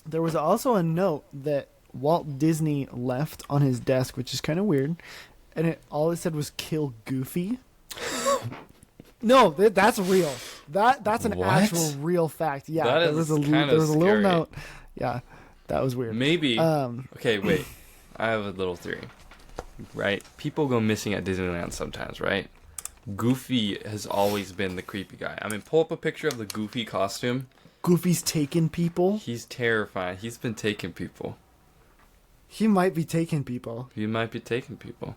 There was also a note that Walt Disney left on his desk, which is kind of weird, and all it said was "Kill Goofy." No, that's real. That's an actual real fact. Yeah, there was a little note. Yeah, that was weird. Maybe. Okay, wait. I have a little theory. Right, people go missing at Disneyland sometimes, right? Goofy has always been the creepy guy. I mean, pull up a picture of the Goofy costume. Goofy's taking people. He's terrifying. He's been taking people. He might be taking people. He might be taking people.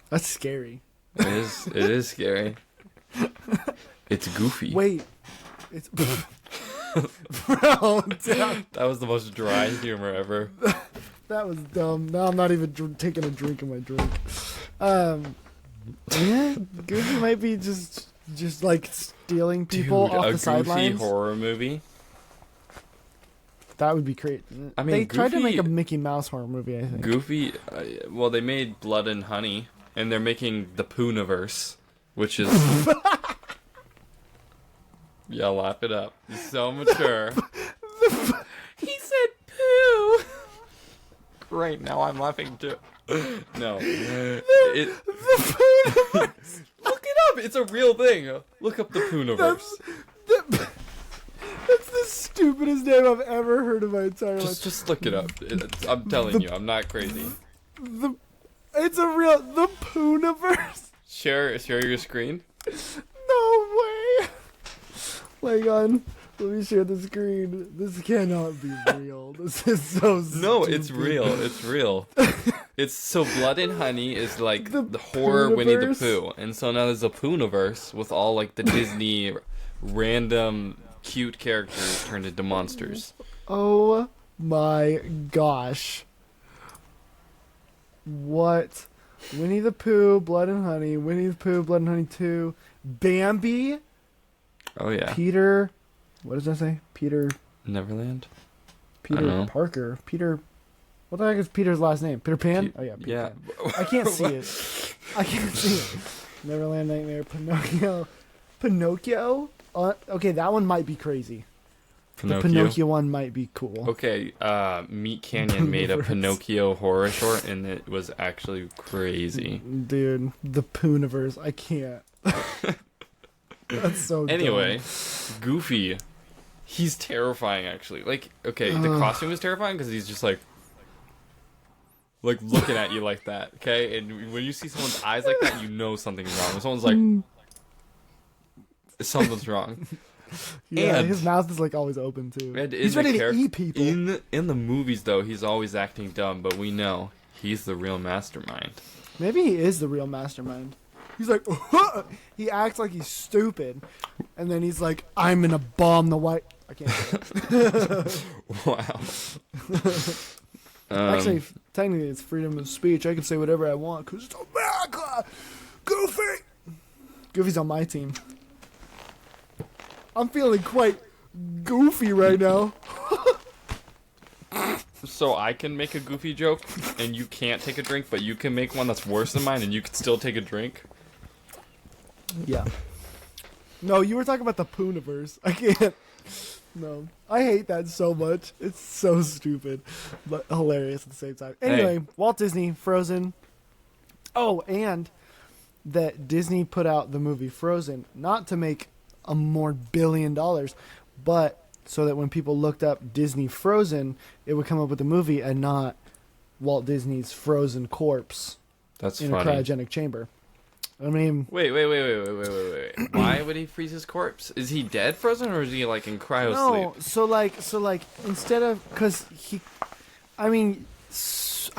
That's scary. It is scary. It's Goofy. Wait. It's bro. That was the most dry humor ever. That was dumb. Now I'm not even taking a drink of my drink. Yeah, Goofy might be just like stealing people off the sidelines. A Goofy horror movie. That would be great. I mean, they tried to make a Mickey Mouse horror movie, I think. Goofy, well, they made Blood and Honey, and they're making the Pooniverse, which is... Yeah, laugh it up. He's so mature. He said poo! Right now I'm laughing too. No. The Pooniverse! Look it up! It's a real thing! Look up the Pooniverse. That's the stupidest name I've ever heard in my entire life. Just look it up. I'm telling you, I'm not crazy. It's a real... The Pooniverse? Share your screen. No way! Hang on. Let me share the screen. This cannot be real. This is so stupid. No, it's real. It's real. It's so Blood and Honey is like the horror Winnie the Pooh. And so now there's a Pooniverse with all like the Disney random cute characters turned into monsters. Oh my gosh. What? Winnie the Pooh, Blood and Honey, Winnie the Pooh, Blood and Honey 2, Bambi. Oh yeah. Peter. What does that say? Peter. Neverland. Peter Parker. Peter. What the heck is Peter's last name? Peter Pan? Oh yeah. Peter Pan. I can't see it. I can't see it. Neverland, Nightmare, Pinocchio. Okay, that one might be crazy. The Pinocchio one might be cool. Okay, Meat Canyon made a Pinocchio horror short, and it was actually crazy. Dude, the Pooniverse. I can't. That's so Anyway, dumb. Goofy, he's terrifying actually. Like, okay, the costume is terrifying because he's just like looking at you like that. Okay, and when you see someone's eyes like that, you know something's wrong. When someone's like, something's wrong. Yeah, And his mouth is like always open too. And He's ready to eat people. In the movies, though, he's always acting dumb, but we know he's the real mastermind. Maybe he is the real mastermind. He's like, he acts like he's stupid, and then he's like, I'm gonna bomb the white. I can't say it. Wow. Actually, technically, it's freedom of speech. I can say whatever I want because it's America. Goofy. Goofy's on my team. I'm feeling quite goofy right now. So I can make a Goofy joke, and you can't take a drink, but you can make one that's worse than mine, and you can still take a drink? Yeah. No, you were talking about the Pooniverse. I can't. No. I hate that so much. It's so stupid, but hilarious at the same time. Anyway, Hey. Walt Disney, Frozen. Oh, and that Disney put out the movie Frozen, not to make a more $1 billion, but so that when people looked up Disney Frozen, it would come up with the movie and not Walt Disney's frozen corpse That's in funny. a cryogenic chamber. I mean, Wait. Why would he freeze his corpse? Is he dead frozen, or is he, like, in cryo no. sleep? So like instead of, because I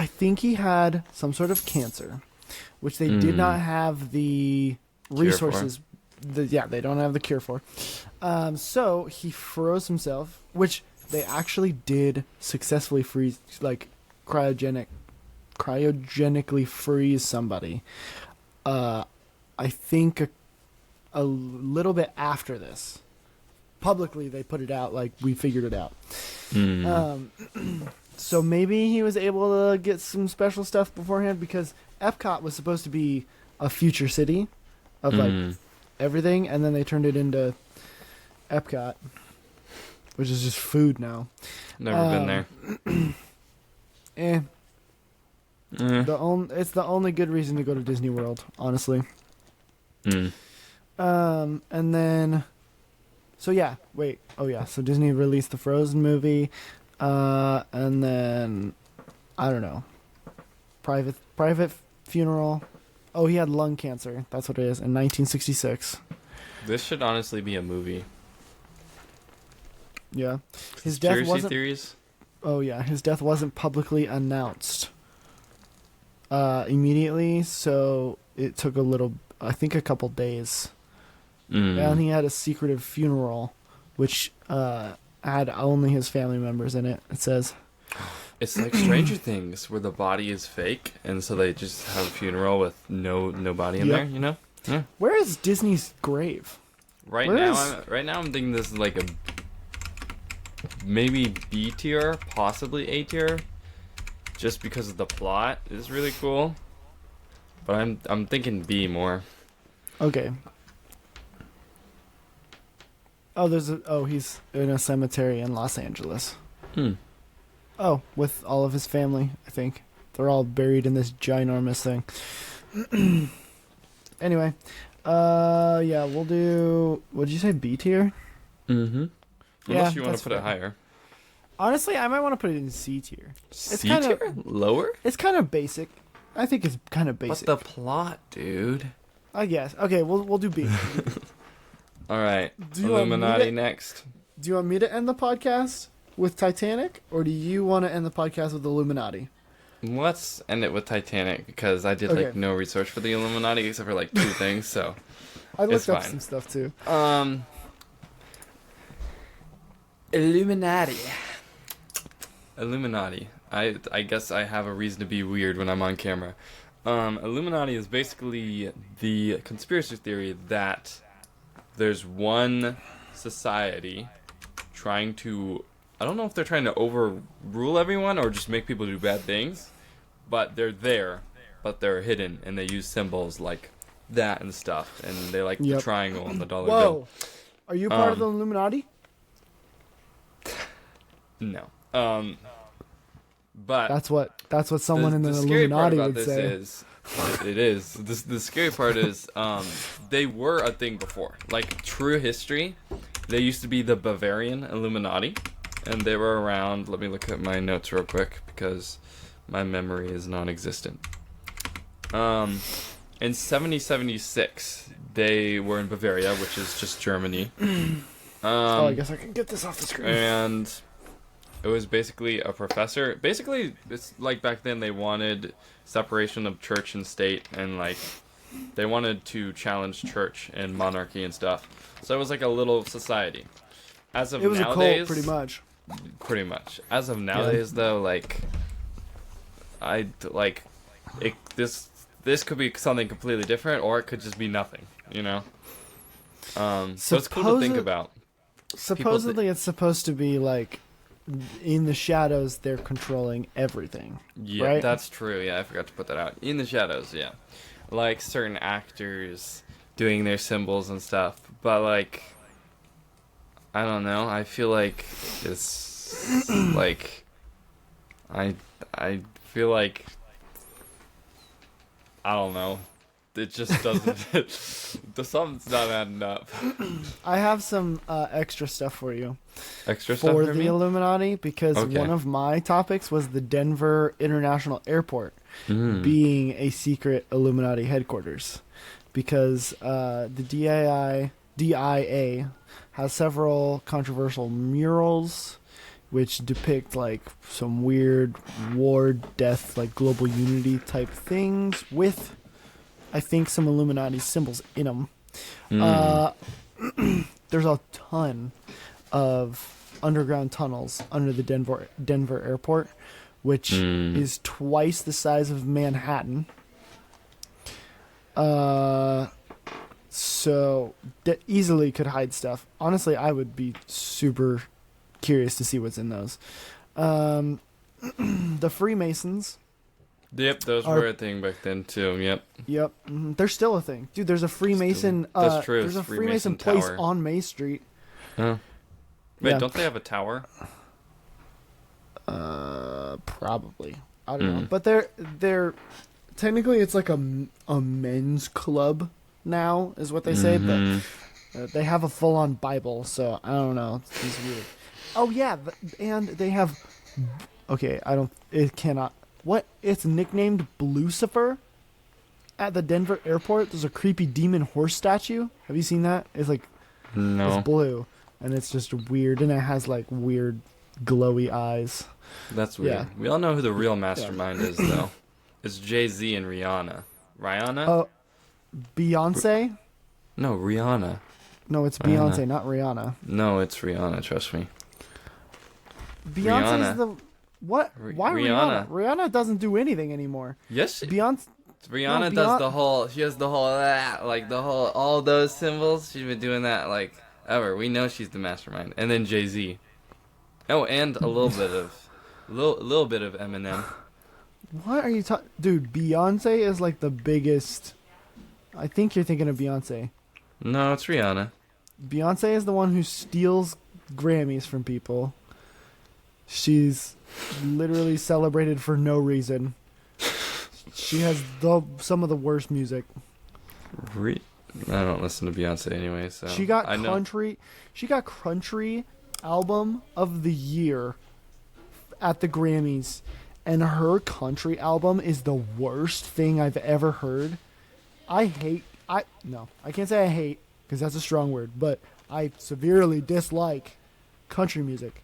think he had some sort of cancer, which they did not have the resources. They don't have the cure for. So he froze himself, which they actually did successfully freeze, like cryogenically freeze somebody. I think a little bit after this. Publicly, they put it out like we figured it out. So maybe he was able to get some special stuff beforehand because Epcot was supposed to be a future city of like everything, and then they turned it into Epcot, which is just food now. Never been there. It's the only good reason to go to Disney World, honestly. And then, so Disney released the Frozen movie, and then I don't know, private funeral. Oh, he had lung cancer. That's what it is in 1966. This should honestly be a movie. Yeah, his death Conspiracy wasn't. theories? Oh yeah, his death wasn't publicly announced immediately, so it took a couple days. And he had a secretive funeral, which had only his family members in it. It says. It's like Stranger Things, where the body is fake, and so they just have a funeral with no body in there. You know? Yeah. Where is Disney's grave? Right now, I'm thinking this is like a maybe B tier, possibly A tier, just because of the plot is really cool. But I'm thinking B more. Okay. Oh, he's in a cemetery in Los Angeles. Oh, with all of his family, I think. They're all buried in this ginormous thing. Anyway, yeah, we'll do. What did you say, B tier? Unless you want that's to put it fair. higher. Honestly, I might want to put it in C tier. C tier? Lower? It's kind of basic. I think it's kind of basic. But the plot, dude. I guess. Okay, we'll do B. All right. Do you want me Illuminati to- next. Do you want me to end the podcast with Titanic, or do you want to end the podcast with Illuminati? Let's end it with Titanic, because I did Okay. like no research for the Illuminati except for like 2 things, so I looked It's up fine. some stuff too. Illuminati. I guess I have a reason to be weird when I'm on camera. Illuminati is basically the conspiracy theory that there's one society trying to, I don't know if they're trying to overrule everyone or just make people do bad things, but they're there, but they're hidden, and they use symbols like that and stuff, and they like the Yep. triangle and the dollar Whoa, bill. are you part of the Illuminati? No. But That's what someone in the scary part Illuminati about would this say. is It is. The scary part is, they were a thing before. Like, true history, they used to be the Bavarian Illuminati, and they were around. Let me look at my notes real quick because my memory is non-existent. In 7076, they were in Bavaria, which is just Germany. I guess I can get this off the screen. And it was basically a professor. Basically, it's like back then they wanted separation of church and state, and like they wanted to challenge church and monarchy and stuff. So it was like a little society. As of It was nowadays, a cult, pretty much. Pretty much. As of nowadays, though, like this could be something completely different, or it could just be nothing. You know. So it's cool to think about. Supposedly, it's supposed to be like in the shadows. They're controlling everything. Yeah, right? That's true. Yeah, I forgot to put that out. In the shadows, yeah, like certain actors doing their symbols and stuff. But like, I don't know. I feel like it's like I feel like I don't know. It just doesn't. Something's not adding up. I have some extra stuff for you. Extra stuff for for the me? Illuminati, because Okay. one of my topics was the Denver International Airport being a secret Illuminati headquarters, because the DIA has several controversial murals which depict like some weird war, death, like global unity type things with, I think, some Illuminati symbols in them. There's a ton of underground tunnels under the Denver airport, which is twice the size of Manhattan. So easily could hide stuff. Honestly, I would be super curious to see what's in those. The Freemasons. Yep, those were a thing back then too. Yep. Yep, they're still a thing, dude. There's a Freemason. That's true. There's a Freemason place Tower. on May Street. Huh. Wait, Yeah. don't they have a tower? Probably. I don't know, but they're technically it's like a men's club now, is what they say, but they have a full on Bible, so I don't know. It's weird. Oh yeah, and they have. Okay, I don't. It cannot. What? It's nicknamed Lucifer. At the Denver airport, there's a creepy demon horse statue. Have you seen that? It's like No. it's blue, and it's just weird, and it has like weird glowy eyes. That's weird. Yeah. We all know who the real mastermind is, though. It's Jay-Z and Rihanna. Rihanna? Oh, Beyonce? No, Rihanna. No, it's Rihanna. Beyonce, not Rihanna. No, it's Rihanna, trust me. Beyonce's Rihanna. the what? Why Rihanna? Rihanna. Rihanna doesn't do anything anymore. Yes, Beyonce. Rihanna No, does the whole, she has the whole, like the whole, all those symbols. She's been doing that, like, ever. We know she's the mastermind. And then Jay-Z. Oh, and a little bit of, little bit of Eminem. What are you talking? Dude, Beyonce is like the biggest. I think you're thinking of Beyonce. No, it's Rihanna. Beyonce is the one who steals Grammys from people. She's literally celebrated for no reason. She has some of the worst music. I don't listen to Beyonce anyway, so She got I know. country. She got country album of the year at the Grammys, and her country album is the worst thing I've ever heard. I can't say I hate because that's a strong word, but I severely dislike country music,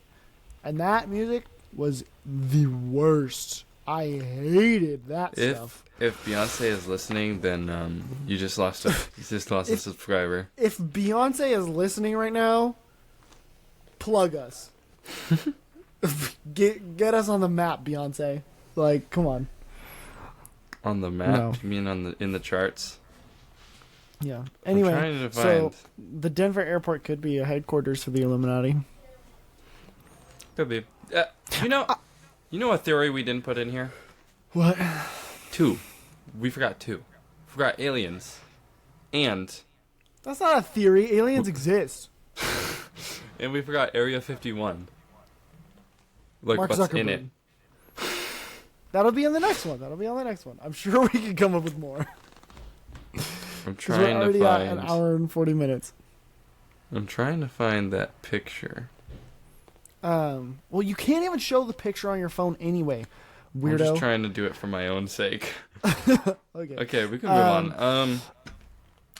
and that music was the worst. I hated that stuff. If Beyonce is listening, then you just lost a subscriber. If Beyonce is listening right now, plug us. Get us on the map, Beyonce. Like, come on. On the map? No. You mean in the charts? Yeah. Anyway, I'm trying to so find. the Denver airport could be a headquarters for the Illuminati. Could be. You know a theory we didn't put in here? What? 2. We forgot 2. Forgot aliens. And That's not a theory. Aliens exist. we forgot Area 51. Look Mark what's Zuckerberg. in it. That'll be in the next one. I'm sure we can come up with more. I'm 'Cause trying we're already to at find. an hour and 40 minutes. I'm trying to find that picture. Well, you can't even show the picture on your phone anyway, weirdo. I'm just trying to do it for my own sake. Okay. Okay, we can move on.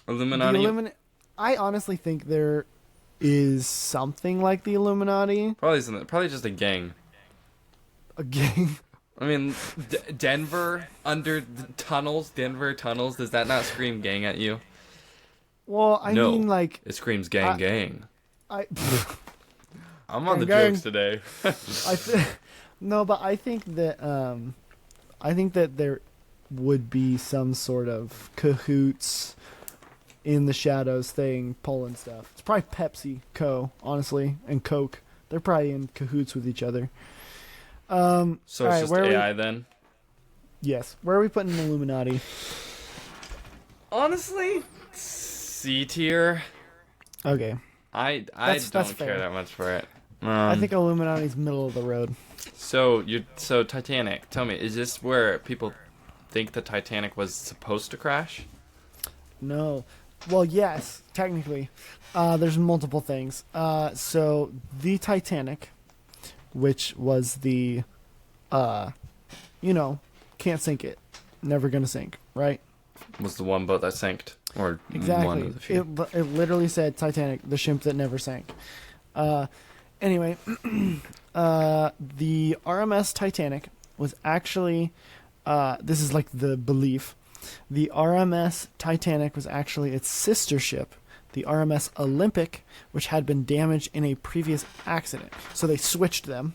Illuminati. I honestly think there is something like the Illuminati. Probably just a gang. A gang. I mean, Denver under the tunnels. Denver tunnels. Does that not scream gang at you? Well, I No. mean, like, It screams gang, gang. I. I'm on the Gang, jokes today. No, but I think that there would be some sort of cahoots in the shadows thing, pulling stuff. It's probably Pepsi Co. honestly, and Coke. They're probably in cahoots with each other. So it's right, just where are AI then? Yes. Where are we putting the Illuminati? Honestly, C tier. Okay. I That's don't fair. care that much for it. I think Illuminati's middle of the road. So Titanic. Tell me, is this where people think the Titanic was supposed to crash? No. Well, yes, technically. There's multiple things. So the Titanic, which was the, can't sink it, never gonna sink, right? Was the one boat that sank, or one Exactly. of the few? It literally said Titanic, the ship that never sank. Anyway, the RMS Titanic was actually, this is like the belief, the RMS Titanic was actually its sister ship, the RMS Olympic, which had been damaged in a previous accident. So they switched them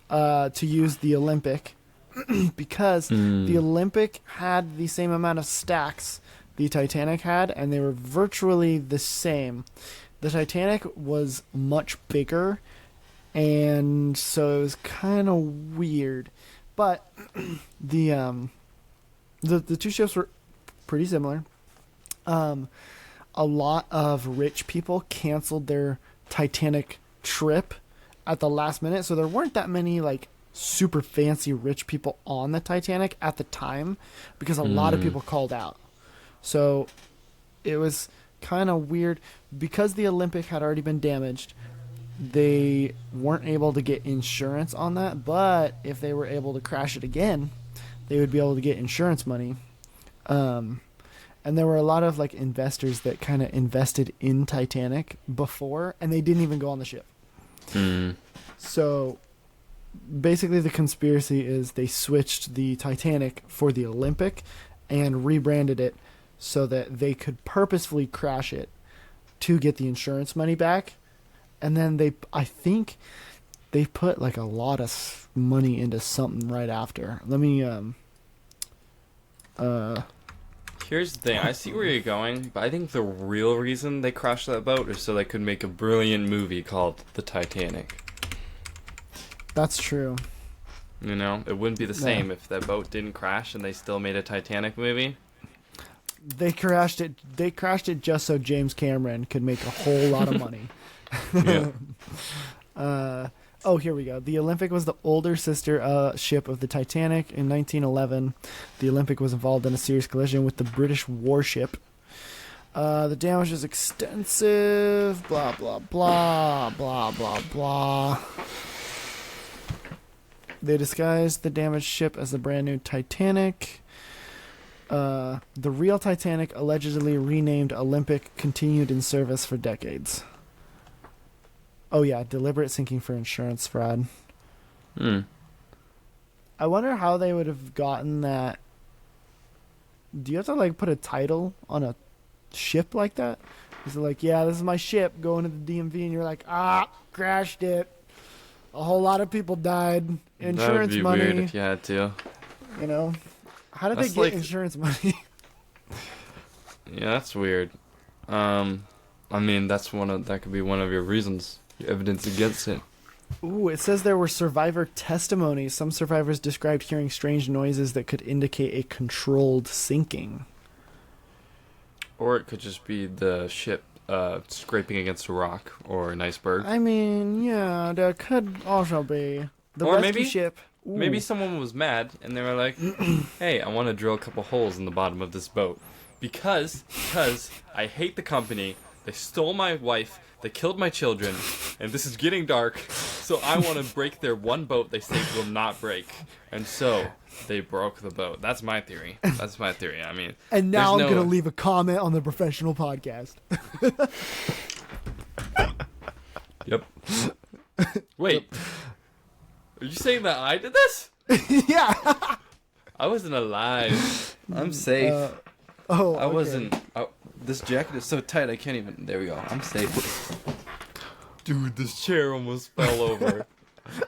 to use the Olympic because the Olympic had the same amount of stacks the Titanic had, and they were virtually the same. The Titanic was much bigger, and so it was kind of weird. But the two ships were pretty similar. A lot of rich people canceled their Titanic trip at the last minute, so there weren't that many like super fancy rich people on the Titanic at the time because a lot of people called out. So it was kind of weird because the Olympic had already been damaged. They weren't able to get insurance on that, but if they were able to crash it again, they would be able to get insurance money. And there were a lot of like investors that kind of invested in Titanic before, and they didn't even go on the ship. So basically the conspiracy is they switched the Titanic for the Olympic and rebranded it so that they could purposefully crash it to get the insurance money back. And then I think they put like a lot of money into something right after. Let me, Here's the thing. I see where you're going, but I think the real reason they crashed that boat is so they could make a brilliant movie called The Titanic. That's true. You know, it wouldn't be the same if that boat didn't crash and they still made a Titanic movie. They crashed it just so James Cameron could make a whole lot of money. Yeah. Oh, here we go. The Olympic was the older sister ship of the Titanic. In 1911, the Olympic was involved in a serious collision with the British warship. The damage is extensive. Blah, blah, blah. Blah, blah, blah. They disguised the damaged ship as the brand new Titanic. The real Titanic, allegedly renamed Olympic, continued in service for decades. Oh yeah, deliberate sinking for insurance fraud. I wonder how they would have gotten that. Do you have to like put a title on a ship like that? Is it like, yeah, this is my ship going to the DMV, and you're like, crashed it. A whole lot of people died. Insurance That'd be money. weird if you had to. You know, how did That's they get like- insurance money? Yeah, that's weird. I mean, that could be one of your reasons. Your evidence against it. Ooh, it says there were survivor testimonies. Some survivors described hearing strange noises that could indicate a controlled sinking. Or it could just be the ship scraping against a rock or an iceberg. I mean, yeah, there could also be the Or rescue maybe- ship. Maybe Ooh. someone was mad and they were like, "Hey, I want to drill a couple holes in the bottom of this boat because I hate the company. They stole my wife, they killed my children, and this is getting dark. So I want to break their one boat they say will not break." And so they broke the boat. That's my theory. I mean, And now I'm there's going to leave a comment on the Brofessional Podcast. Yep. Wait. Are you saying that I did this? Yeah. I wasn't alive. I'm safe. Oh, I okay. wasn't. Oh, this jacket is so tight I can't even. There we go. I'm safe. Dude, this chair almost fell over.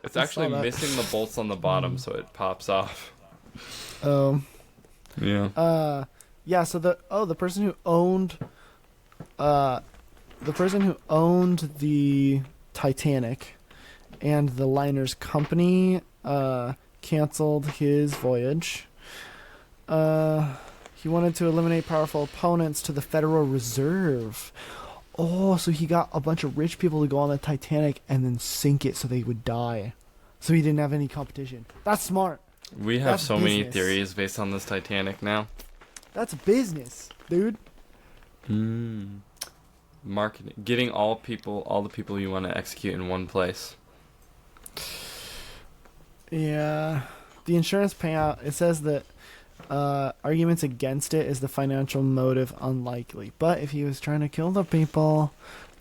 It's actually that. missing the bolts on the bottom, so it pops off. Yeah. Yeah, so the person who owned the Titanic and the liner's company canceled his voyage. He wanted to eliminate powerful opponents to the Federal Reserve. Oh, so he got a bunch of rich people to go on the Titanic and then sink it so they would die. So he didn't have any competition. That's smart. We have That's so many business. theories based on this Titanic now. That's business, dude. Marketing. Getting all the people you want to execute in one place. Yeah. The insurance payout, it says that arguments against it is the financial motive unlikely. But if he was trying to kill the people,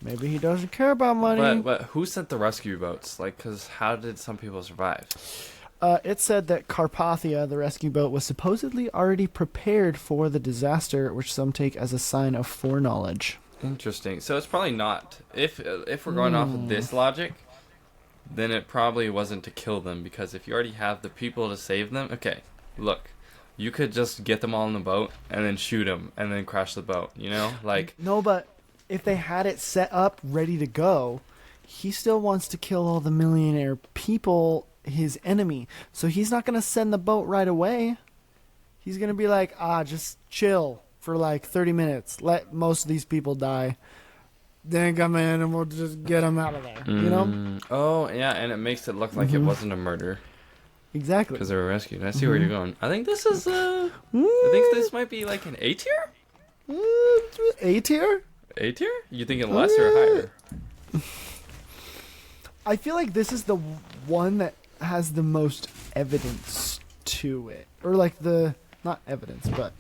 maybe he doesn't care about money. But who sent the rescue boats? Like, because how did some people survive? It said that Carpathia, the rescue boat, was supposedly already prepared for the disaster, which some take as a sign of foreknowledge. Interesting. So it's probably not. If we're going off of this logic, then it probably wasn't to kill them, because if you already have the people to save them, okay, look, you could just get them all in the boat and then shoot them and then crash the boat, you know? Like, No, but if they had it set up, ready to go, he still wants to kill all the millionaire people, his enemy. So he's not going to send the boat right away. He's going to be like, just chill for like 30 minutes. Let most of these people die. Then come in and we'll just get them out of there. You know? Oh, yeah, and it makes it look like it wasn't a murder Exactly. because they were rescued. I see where you're going. I think this is, I think this might be like an A tier? A tier? A tier? You thinking less or higher? I feel like this is the one that has the most evidence to it. Or like not evidence, but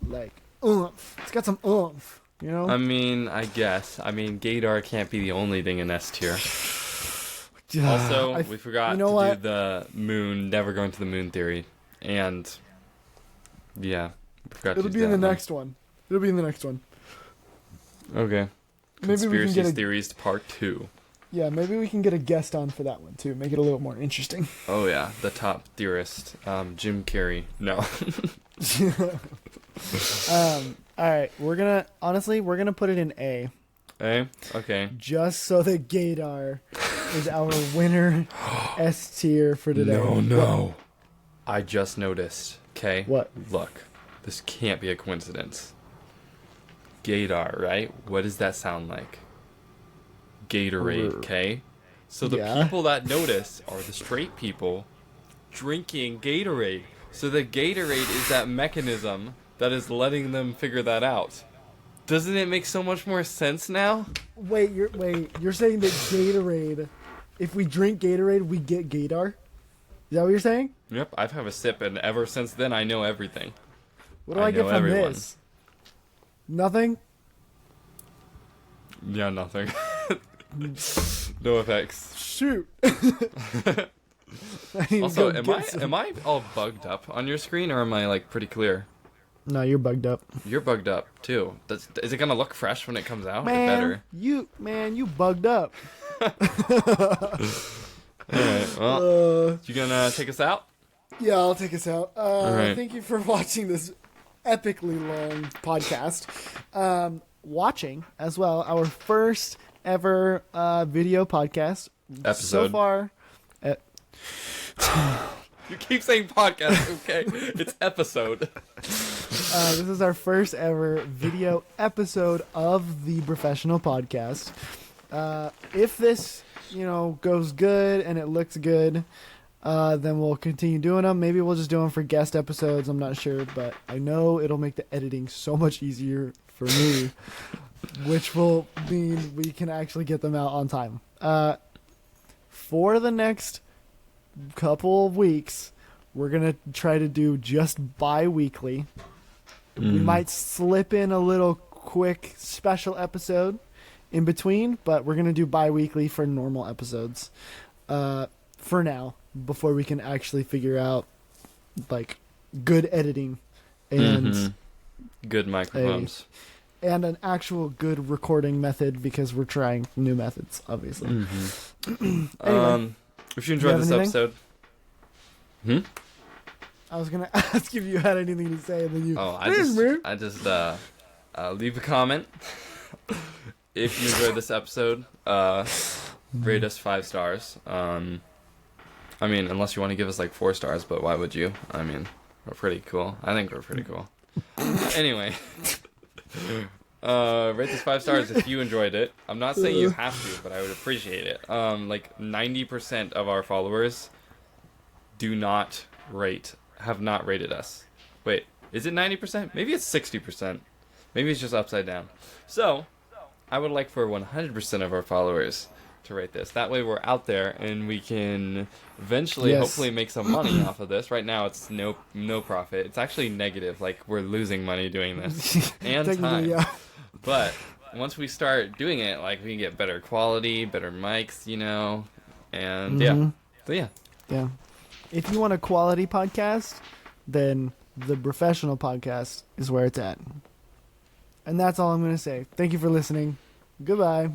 like oomph. It's got some oomph, you know? I mean, I guess. I mean, Gator can't be the only thing in S tier. Also, we forgot to do the moon, never going to the moon theory. And, yeah. We forgot It'll to be do in the that one. next one. It'll be in the next one. Okay. Maybe we can Conspiracy get a, theories part 2. yeah, maybe we can get a guest on for that one too. Make it a little more interesting. Oh, yeah. The top theorist. Jim Carrey. No. All right, we're gonna put it in A, Eh? Okay. just so that Gator is our winner S tier for today. No. I just noticed. Okay. What? Look. This can't be a coincidence. Gator, right? What does that sound like? Gatorade, okay? So the Yeah. people that notice are the straight people drinking Gatorade. So the Gatorade is that mechanism that is letting them figure that out. Doesn't it make so much more sense now? Wait, you're saying that Gatorade, if we drink Gatorade, we get Gator? Is that what you're saying? Yep, I've had a sip, and ever since then, I know everything. What do I get know from everyone. this? Nothing? Yeah, nothing. No effects. Shoot. I need to Also, go get some. am I all bugged up on your screen, or am I like pretty clear? No, you're bugged up. You're bugged up too. Is it gonna look fresh when it comes out? It Man, better. you bugged up. Alright, well, you gonna take us out? Yeah, I'll take us out. right. Thank you for watching this epically long podcast. Watching as well our first ever video podcast. So Episode. far, You keep saying podcast, okay? It's episode. this is our first ever video episode of the Brofessional Podcast. If this, goes good and it looks good, then we'll continue doing them. Maybe we'll just do them for guest episodes. I'm not sure, but I know it'll make the editing so much easier for me, which will mean we can actually get them out on time. For the next couple of weeks, we're going to try to do just bi-weekly. We might slip in a little quick special episode in between, but we're going to do bi-weekly for normal episodes for now, before we can actually figure out like good editing and good microphones and an actual good recording method, because we're trying new methods, obviously. Anyway, if you enjoyed this episode, I was gonna ask if you had anything to say, and then you. Oh, I just leave a comment. If you enjoyed this episode, rate us 5 stars. I mean, unless you want to give us like 4 stars, but why would you? I mean, we're pretty cool. I think we're pretty cool. Anyway, rate this 5 stars if you enjoyed it. I'm not saying you have to, but I would appreciate it. Like 90% of our followers have not rated us. Wait, is it 90%? Maybe it's 60%. Maybe it's just upside down. So, I would like for 100% of our followers to rate this. That way we're out there and we can eventually hopefully make some money off of this. Right now it's no profit. It's actually negative, like we're losing money doing this. And time. Yeah. But once we start doing it, like we can get better quality, better mics, you know, and yeah. So yeah. Yeah. If you want a quality podcast, then the Brofessional Podcast is where it's at. And that's all I'm going to say. Thank you for listening. Goodbye.